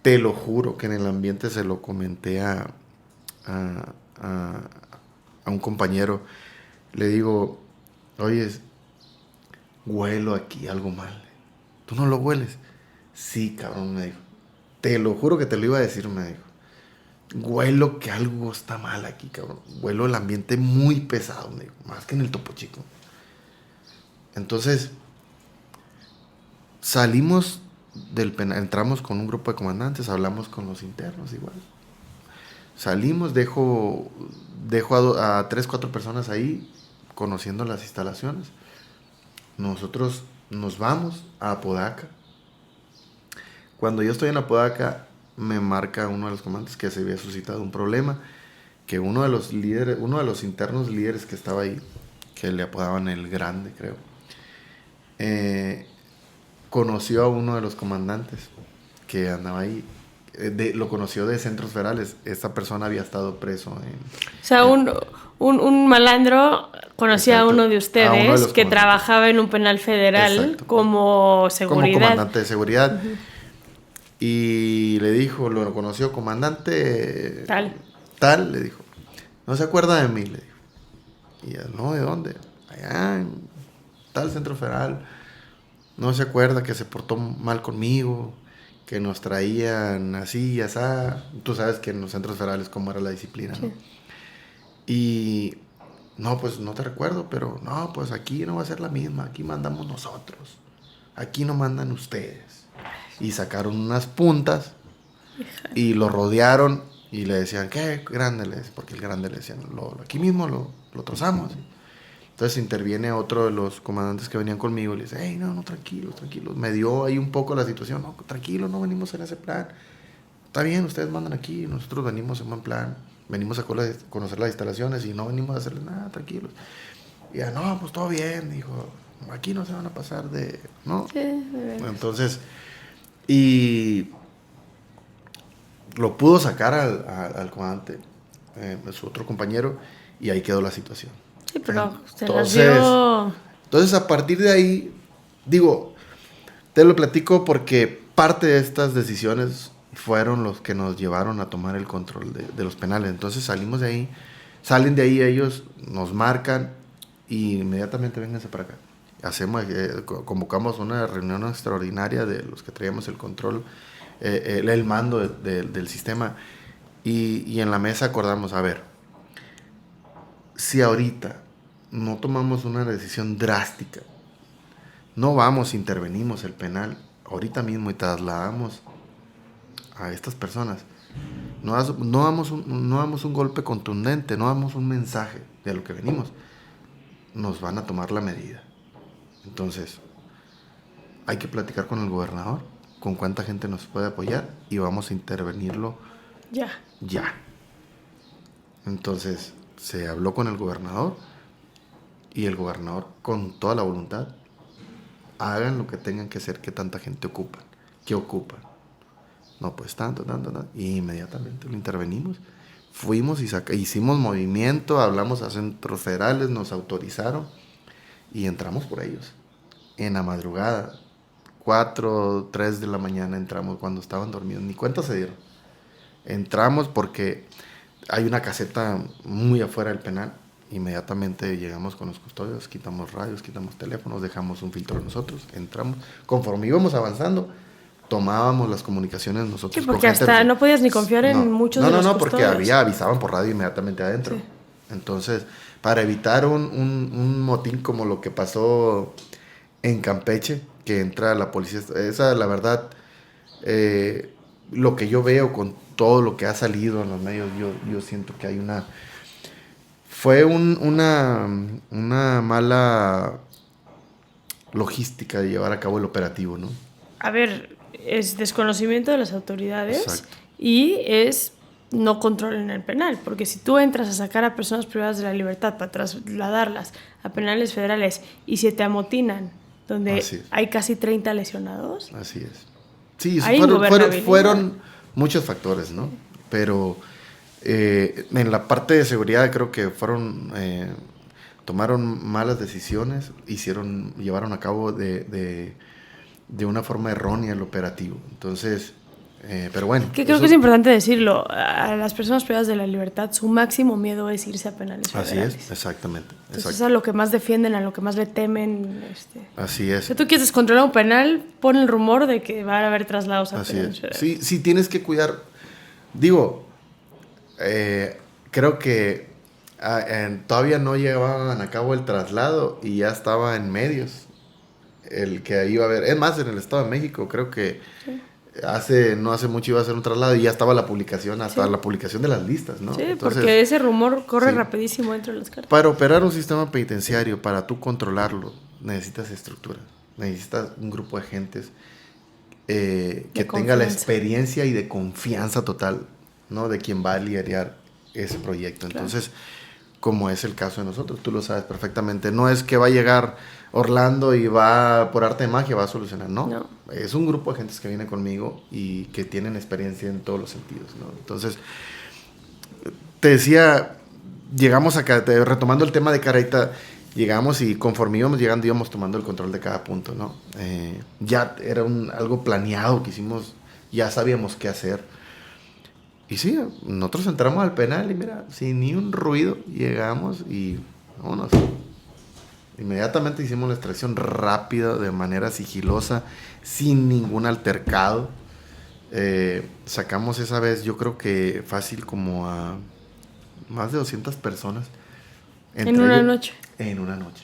te lo juro que en el ambiente se lo comenté a un compañero. Le digo, oye, huelo aquí algo mal. ¿Tú no lo hueles? Sí, cabrón, me dijo. Te lo juro que te lo iba a decir, me dijo. Huelo que algo está mal aquí, cabrón. Huelo el ambiente muy pesado, me dijo. Más que en el Topo Chico. Entonces, salimos del penal, entramos con un grupo de comandantes, hablamos con los internos igual. Salimos, dejo a 3, 4 personas ahí conociendo las instalaciones. Nosotros nos vamos a Apodaca. Cuando yo estoy en Apodaca, me marca uno de los comandantes que se había suscitado un problema, que uno de los internos líderes que estaba ahí, que le apodaban el Grande, creo, conoció a uno de los comandantes que andaba ahí. Lo conoció de Centros Federales. Esta persona había estado preso en... O sea, un malandro conocía a uno de ustedes que trabajaba en un penal federal. Exacto, como seguridad. Como comandante de seguridad. Uh-huh. Y le dijo, lo conoció, comandante... Tal, le dijo. ¿No se acuerda de mí? Le dijo. Y él, no, ¿de dónde? Allá en tal Centro Federal. No se acuerda que se portó mal conmigo, que nos traían así y así. Tú sabes que en los centros federales cómo era la disciplina, ¿no? Sí. Y no, pues no te recuerdo, pero no, pues aquí no va a ser la misma, aquí mandamos nosotros, aquí no mandan ustedes. Y sacaron unas puntas y lo rodearon y le decían, ¿qué grande? Porque el grande le decían, aquí mismo lo trozamos. Entonces interviene otro de los comandantes que venían conmigo y le dice, hey, no, tranquilos. Me dio ahí un poco la situación, no, tranquilo, no venimos en ese plan. Está bien, ustedes mandan aquí, nosotros venimos en buen plan, venimos a conocer las instalaciones y no venimos a hacerles nada, tranquilos. Y ya, no, pues todo bien, dijo, aquí no se van a pasar de, ¿no? Sí, de veras. Entonces, y lo pudo sacar al comandante, su otro compañero, y ahí quedó la situación. Sí, pero se las dio... Entonces, a partir de ahí, digo, te lo platico porque parte de estas decisiones fueron los que nos llevaron a tomar el control de los penales. Entonces salimos de ahí, salen de ahí ellos, nos marcan y inmediatamente vénganse para acá. Convocamos una reunión extraordinaria de los que traíamos el control, el mando del sistema y en la mesa acordamos, a ver, si ahorita no tomamos una decisión drástica, no intervenimos el penal ahorita mismo y trasladamos a estas personas, no damos un golpe contundente, no damos un mensaje de lo que venimos, nos van a tomar la medida. Entonces, hay que platicar con el gobernador, con cuánta gente nos puede apoyar y vamos a intervenirlo ya. Entonces, se habló con el gobernador y el gobernador, con toda la voluntad, hagan lo que tengan que hacer, que tanta gente ocupan. ¿Qué ocupan? No, pues tanto. Y inmediatamente lo intervenimos. Fuimos y hicimos movimiento, hablamos a centros federales, nos autorizaron y entramos por ellos. En la madrugada, 4, 3 de la mañana entramos cuando estaban dormidos. Ni cuenta se dieron. Entramos porque hay una caseta muy afuera del penal. Inmediatamente llegamos con los custodios, quitamos radios, quitamos teléfonos, dejamos un filtro de nosotros, entramos. Conforme íbamos avanzando, tomábamos las comunicaciones nosotros. Sí, porque hasta no podías ni confiar en muchos de los custodios. Porque avisaban por radio inmediatamente adentro. Sí. Entonces, para evitar un motín como lo que pasó en Campeche, que entra la policía, esa la verdad, lo que yo veo con todo lo que ha salido en los medios, yo siento que hay fue una mala logística de llevar a cabo el operativo, ¿no? A ver, es desconocimiento de las autoridades. Exacto. Y es no control en el penal, porque si tú entras a sacar a personas privadas de la libertad para trasladarlas a penales federales y se te amotinan, donde hay casi 30 lesionados. Así es. Sí, fueron muchos factores, ¿no? Pero en la parte de seguridad creo que tomaron malas decisiones, llevaron a cabo de una forma errónea el operativo. Entonces, pero bueno. Creo que es importante decirlo, a las personas privadas de la libertad su máximo miedo es irse a penales federales. Así es, exactamente. Entonces es a lo que más defienden, a lo que más le temen. Así es. Si tú quieres controlar un penal, pon el rumor de que van a haber traslados a penales federales. Sí, tienes que cuidar. Digo, creo que todavía no llevaban a cabo el traslado y ya estaba en medios el que iba a haber. Es más, en el Estado de México creo que no hace mucho iba a hacer un traslado y ya estaba la publicación, hasta la publicación de las listas, ¿no? Sí, entonces, porque ese rumor corre rapidísimo dentro de las cartas. Para operar un sistema penitenciario, para tú controlarlo, necesitas estructura, necesitas un grupo de gentes que tenga la experiencia y de confianza total, ¿no? De quien va a liderar ese proyecto. Entonces, como es el caso de nosotros, tú lo sabes perfectamente. No es que va a llegar Orlando y va, por arte de magia, va a solucionar, no. Es un grupo de gentes que viene conmigo y que tienen experiencia en todos los sentidos, ¿no? Entonces, te decía, llegamos acá, retomando el tema de Caraita, llegamos y conforme íbamos llegando íbamos tomando el control de cada punto, ¿no? Ya era algo planeado que hicimos, ya sabíamos qué hacer. Y sí, nosotros entramos al penal y mira, sin ni un ruido, llegamos y vámonos. Inmediatamente hicimos la extracción rápida, de manera sigilosa, sin ningún altercado. Sacamos esa vez, yo creo que fácil como a más de 200 personas. En una noche. En una noche.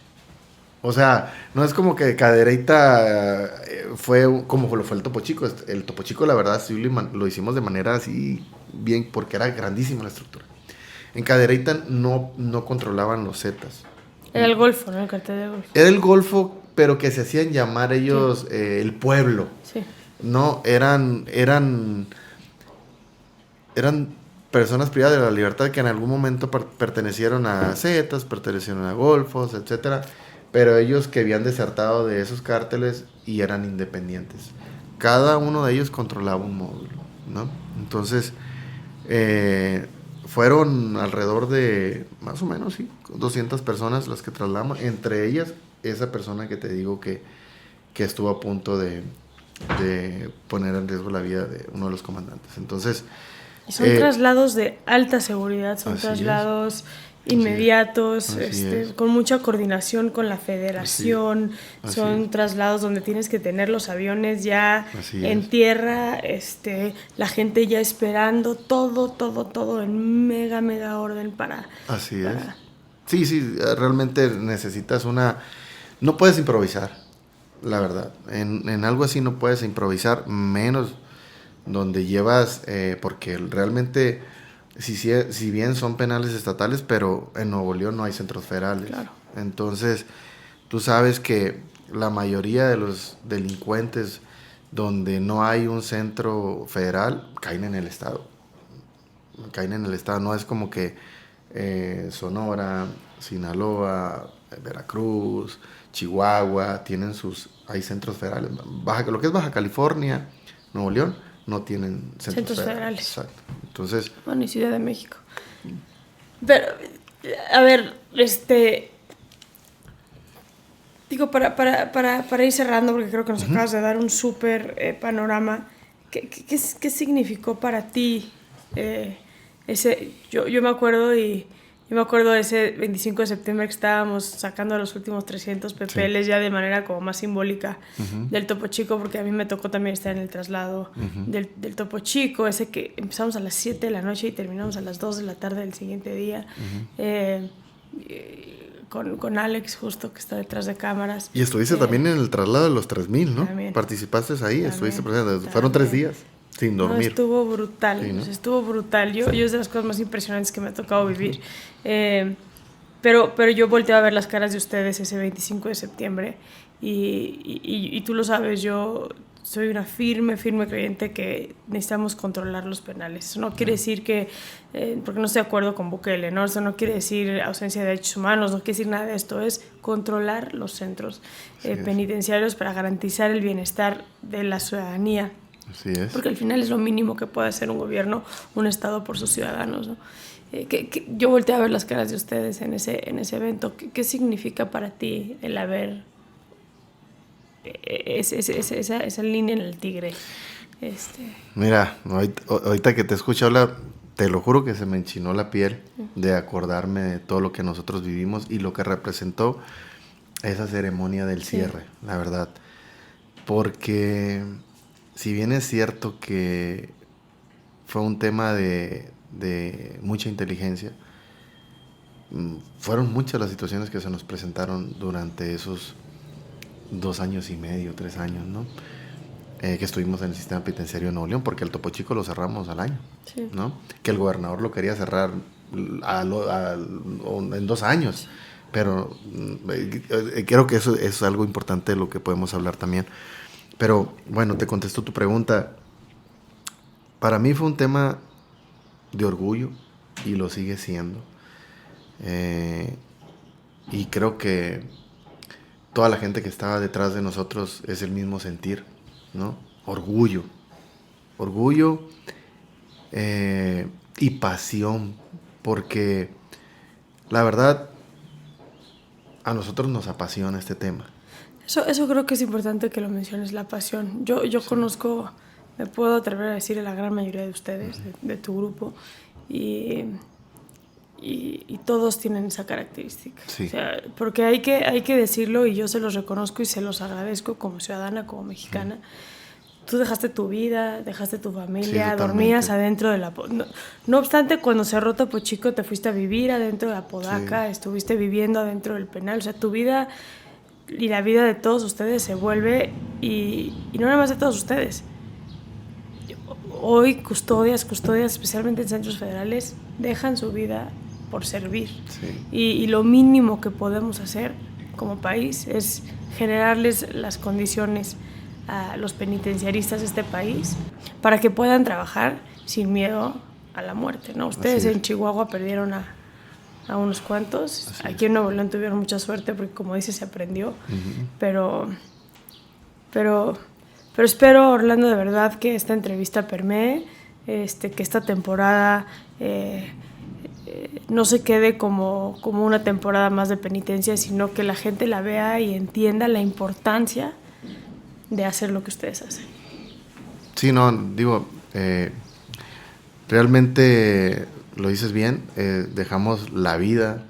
O sea, no es como que Cadereyta fue como lo fue el Topo Chico. El Topo Chico, la verdad, sí lo hicimos de manera así bien, porque era grandísima la estructura. En Cadereyta no controlaban los Zetas. Era el Golfo, ¿no? El cartel de Golfo. Era el Golfo, pero que se hacían llamar ellos el pueblo. Sí. No, eran personas privadas de la libertad que en algún momento pertenecieron a Zetas, pertenecieron a Golfos, etcétera, pero ellos que habían desertado de esos cárteles y eran independientes. Cada uno de ellos controlaba un módulo, ¿no? Entonces, fueron alrededor de, más o menos, sí, 200 personas las que trasladamos, entre ellas esa persona que te digo que estuvo a punto de poner en riesgo la vida de uno de los comandantes. Entonces, son traslados de alta seguridad, son traslados inmediatos, con mucha coordinación con la federación, son traslados donde tienes que tener los aviones ya en tierra, la gente ya esperando, todo en mega orden para... Así es. Sí, realmente necesitas no puedes improvisar, la verdad. En algo así no puedes improvisar, menos donde llevas, porque realmente, si bien son penales estatales, pero en Nuevo León no hay centros federales. Claro. Entonces, tú sabes que la mayoría de los delincuentes donde no hay un centro federal, caen en el estado. No es como que Sonora, Sinaloa, Veracruz, Chihuahua, hay centros federales. Lo que es Baja California, Nuevo León, no tienen centros federales. Exacto. Entonces, bueno, y Ciudad de México. Pero, a ver, digo, para ir cerrando, porque creo que nos acabas de dar un súper panorama, ¿qué significó para ti ese? Yo me acuerdo de ese 25 de septiembre que estábamos sacando los últimos 300 PPLs ya de manera como más simbólica del Topo Chico, porque a mí me tocó también estar en el traslado del Topo Chico, ese que empezamos a las 7 de la noche y terminamos a las 2 de la tarde del siguiente día, con Alex justo, que está detrás de cámaras. Y estuviste también en el traslado de los 3000, ¿no? También. Participaste ahí, también, estuviste presente. Fueron 3 días. Sin dormir. No, estuvo brutal, sí, ¿no? Estuvo brutal. Yo es de las cosas más impresionantes que me ha tocado vivir. Pero yo volteé a ver las caras de ustedes ese 25 de septiembre y tú lo sabes, yo soy una firme creyente que necesitamos controlar los penales. Eso no quiere decir que, porque no estoy de acuerdo con Bukele, ¿no? Eso no quiere decir ausencia de derechos humanos, no quiere decir nada de esto, es controlar los centros penitenciarios para garantizar el bienestar de la ciudadanía. Así es. Porque al final es lo mínimo que puede hacer un gobierno, un Estado por sus ciudadanos, ¿no? Yo volteé a ver las caras de ustedes en ese evento. ¿Qué significa para ti el haber esa línea en el tigre? Mira, ahorita que te escucho hablar, te lo juro que se me enchinó la piel de acordarme de todo lo que nosotros vivimos y lo que representó esa ceremonia del cierre, la verdad. Porque si bien es cierto que fue un tema de mucha inteligencia, fueron muchas las situaciones que se nos presentaron durante esos 2 años y medio, 3 años, ¿no? Que estuvimos en el sistema penitenciario de Nuevo León, porque el Topo Chico lo cerramos al año, ¿no? Que el gobernador lo quería cerrar en 2 años, pero creo que eso es algo importante de lo que podemos hablar también. Pero bueno, te contesto tu pregunta. Para mí fue un tema de orgullo y lo sigue siendo. Y creo que toda la gente que estaba detrás de nosotros es el mismo sentir, ¿no? Orgullo y pasión, porque la verdad a nosotros nos apasiona este tema. Eso creo que es importante que lo menciones, la pasión. Yo conozco, me puedo atrever a decir, a la gran mayoría de ustedes, de tu grupo, y todos tienen esa característica. Sí. O sea, porque hay que decirlo, y yo se los reconozco y se los agradezco como ciudadana, como mexicana. tú dejaste tu vida, dejaste tu familia, Sí, dormías adentro de la... No obstante, cuando cerró Topo Chico te fuiste a vivir adentro de Apodaca, Sí. estuviste viviendo adentro del penal, o sea, tu vida y la vida de todos ustedes se vuelve, y no nada más de todos ustedes. Hoy custodias, especialmente en centros federales, dejan su vida por servir. Sí. Y lo mínimo que podemos hacer como país es generarles las condiciones a los penitenciaristas de este país para que puedan trabajar sin miedo a la muerte, ¿no? Ustedes en Chihuahua perdieron a unos cuantos. Aquí en Nuevo León tuvieron mucha suerte porque, como dice, se aprendió. Pero espero, Orlando, de verdad que esta entrevista permee, que esta temporada no se quede como una temporada más de penitencia, sino que la gente la vea y entienda la importancia de hacer lo que ustedes hacen. Sí, no, digo, realmente lo dices bien, dejamos la vida,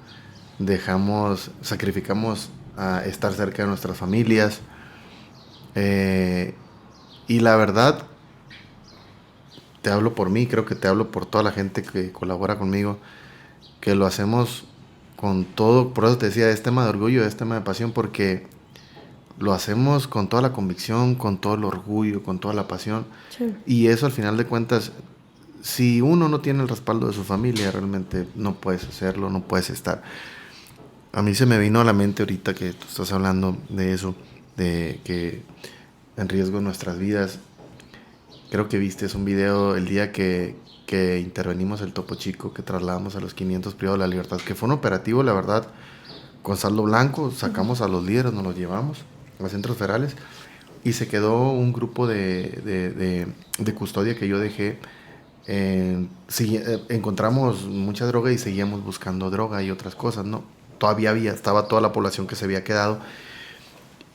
sacrificamos a estar cerca de nuestras familias, y la verdad, te hablo por mí, creo que te hablo por toda la gente que colabora conmigo, que lo hacemos con todo, por eso te decía, es tema de orgullo, es tema de pasión, porque lo hacemos con toda la convicción, con todo el orgullo, con toda la pasión. Sí. Y eso, al final de cuentas, si uno no tiene el respaldo de su familia, realmente no puedes hacerlo, no puedes estar. A mí se me vino a la mente ahorita que tú estás hablando de eso, de que en riesgo nuestras vidas. Creo que viste un video el día que intervenimos el Topo Chico, que trasladamos a los 500 privados de la libertad, que fue un operativo, la verdad, con saldo blanco. Sacamos a los líderes, nos los llevamos a los centros federales, y se quedó un grupo de custodia que yo dejé. Encontramos mucha droga y seguíamos buscando droga y otras cosas, ¿no? Todavía estaba toda la población que se había quedado.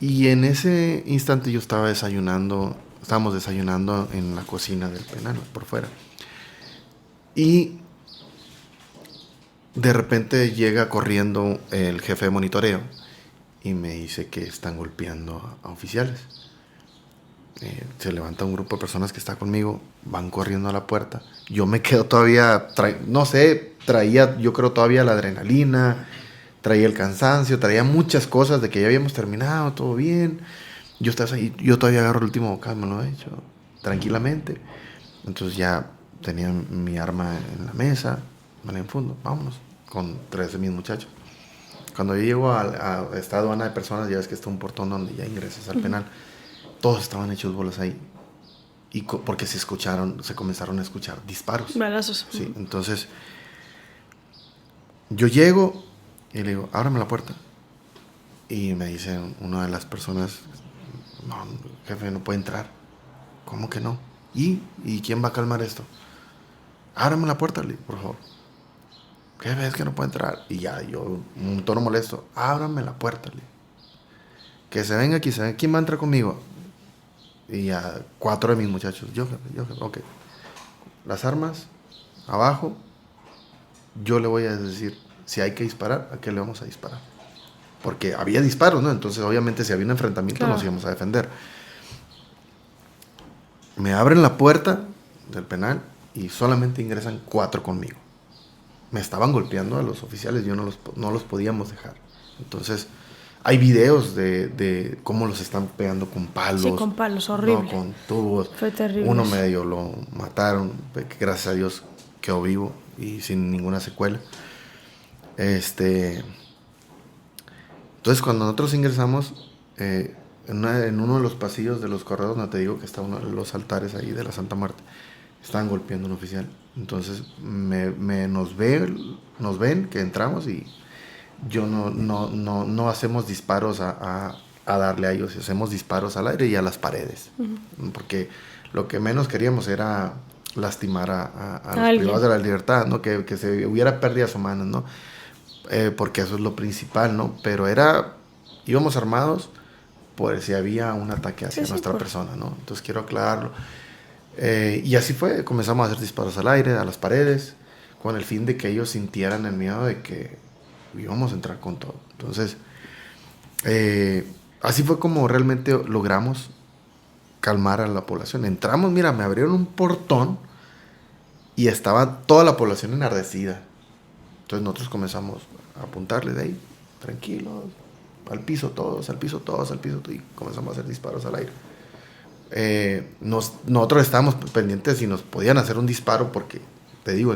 Y en ese instante yo estábamos desayunando en la cocina del penal, por fuera. Y de repente llega corriendo el jefe de monitoreo y me dice que están golpeando a oficiales. Se levanta un grupo de personas que está conmigo, van corriendo a la puerta. Yo me quedo todavía, traía yo creo todavía la adrenalina, traía el cansancio, traía muchas cosas de que ya habíamos terminado, todo bien. Yo todavía agarro el último bocado, me lo he hecho tranquilamente. Entonces ya tenía mi arma en la mesa, me la enfundo, vámonos, con 3 de mis muchachos. Cuando yo llego a esta aduana de personas, ya ves que está un portón donde ya ingresas al penal, todos estaban hechos bolas ahí. Y porque se comenzaron a escuchar disparos. Balazos. Sí, entonces yo llego y le digo, ábrame la puerta. Y me dice una de las personas, no, jefe, no puede entrar. ¿Cómo que no? ¿Y quién va a calmar esto? Ábrame la puerta, por favor. Jefe, es que no puede entrar. Y ya, yo, un tono molesto, ábrame la puerta. Que se venga aquí, ¿quién va a entrar conmigo? Y a 4 de mis muchachos, yo jefe, ok. Las armas, abajo, yo le voy a decir, si hay que disparar, ¿a qué le vamos a disparar? Porque había disparos, ¿no? Entonces, obviamente, si había un enfrentamiento, claro, nos íbamos a defender. Me abren la puerta del penal y solamente ingresan 4 conmigo. Me estaban golpeando a los oficiales, yo no los podíamos dejar. Entonces, hay videos de cómo los están pegando con palos. Sí, con palos, horrible. ¿No? Con tubos. Fue terrible. Uno medio lo mataron, gracias a Dios quedó vivo y sin ninguna secuela. Entonces, cuando nosotros ingresamos, en uno de los pasillos de los corredores, no te digo que está uno de los altares ahí de la Santa Muerte, estaban golpeando a un oficial. Entonces nos ven que entramos y yo no hacemos disparos a darle a ellos, hacemos disparos al aire y a las paredes. Porque lo que menos queríamos era lastimar a los privados de la libertad, ¿no? Que se hubiera pérdidas humanas, ¿no? Porque eso es lo principal, ¿no? Pero íbamos armados por si había un ataque hacia nuestra persona, ¿no? Entonces quiero aclararlo. Y así fue, comenzamos a hacer disparos al aire, a las paredes, con el fin de que ellos sintieran el miedo de que íbamos a entrar con todo. Entonces, así fue como realmente logramos calmar a la población. Entramos, mira, me abrieron un portón y estaba toda la población enardecida. Entonces nosotros comenzamos a apuntarle de ahí, tranquilos, al piso todos, al piso todos, al piso todos, y comenzamos a hacer disparos al aire. Nosotros estábamos pendientes si nos podían hacer un disparo porque, te digo,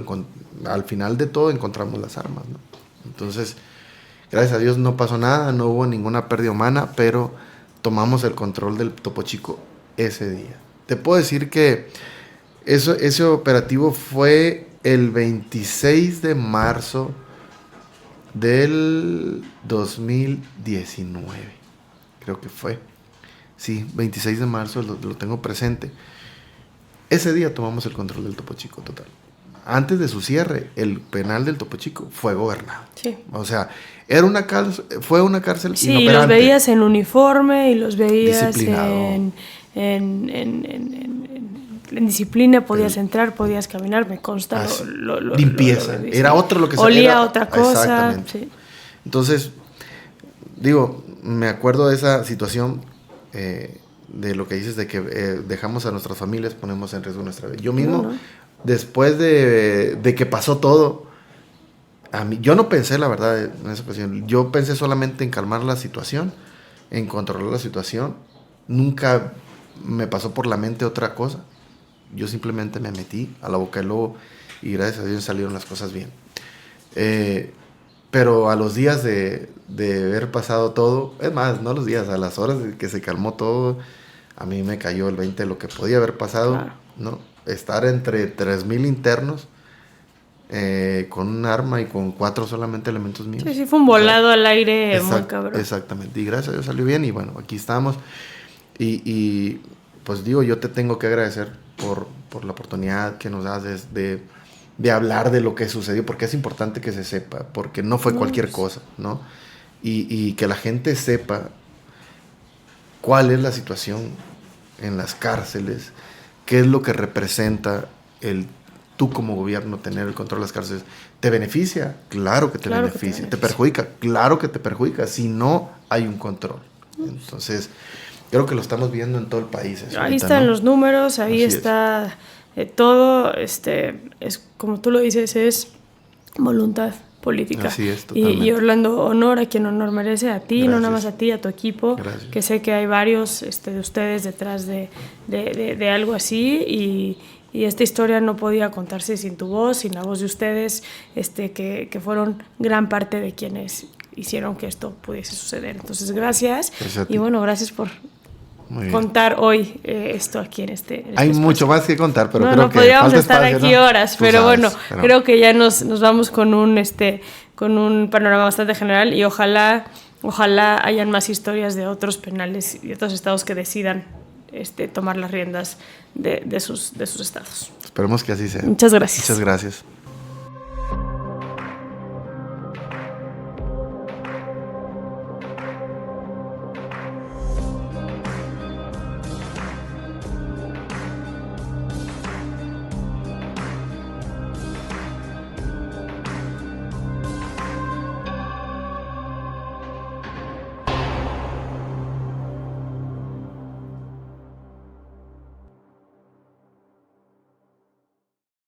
al final de todo encontramos las armas, ¿no? Entonces, gracias a Dios no pasó nada, no hubo ninguna pérdida humana, pero tomamos el control del Topo Chico ese día. Te puedo decir que ese operativo fue el 26 de marzo del 2019, creo que fue. Sí, 26 de marzo lo tengo presente. Ese día tomamos el control del Topo Chico total. Antes de su cierre, el penal del Topo Chico fue gobernado. Sí. O sea, fue una cárcel sí, inoperante. Y los veías en uniforme y los veías en disciplina, podías entrar, podías caminar, me consta. Limpieza, era otro lo que se olía otra cosa. Exactamente. Sí. Entonces, digo, me acuerdo de esa situación, de lo que dices de que dejamos a nuestras familias, ponemos en riesgo nuestra vida. Yo mismo, después de que pasó todo, yo no pensé, la verdad, en esa ocasión. Yo pensé solamente en calmar la situación, en controlar la situación. Nunca me pasó por la mente otra cosa. Yo simplemente me metí a la boca del lobo y gracias a Dios salieron las cosas bien. Pero a los días de haber pasado todo, es más, no a los días, a las horas de que se calmó todo, a mí me cayó el 20 de lo que podía haber pasado, claro, ¿no? Estar entre 3,000 internos con un arma y con 4 solamente elementos míos. Sí, fue un volado al aire muy cabrón. Exactamente, y gracias a Dios salió bien y bueno, aquí estamos. Y pues digo, yo te tengo que agradecer por la oportunidad que nos das de hablar de lo que sucedió, porque es importante que se sepa, porque no fue cualquier cosa, ¿no? Y que la gente sepa cuál es la situación en las cárceles, qué es lo que representa tú como gobierno tener el control de las cárceles. ¿Te beneficia? Claro que te beneficia. ¿Te perjudica? Claro que te perjudica, si no hay un control. Entonces, creo que lo estamos viendo en todo el país. Ahí están, ¿no?, los números, ahí así está todo, es como tú lo dices, es voluntad política. Así es, totalmente. Y Orlando, honor a quien honor merece, a ti, gracias, no nada más a ti, a tu equipo. Gracias. Que sé que hay varios de ustedes detrás de algo así, y esta historia no podía contarse sin tu voz, sin la voz de ustedes, que fueron gran parte de quienes hicieron que esto pudiese suceder. Entonces, gracias y bueno, gracias por contar hoy esto aquí en este hay espacio. Mucho más que contar, pero creo que podríamos estar espacio, aquí, ¿no?, horas, pero sabes, bueno, creo que ya nos vamos con un panorama bastante general y ojalá hayan más historias de otros penales y de otros estados que decidan tomar las riendas de sus estados. Esperemos que así sea. Muchas gracias. Muchas gracias.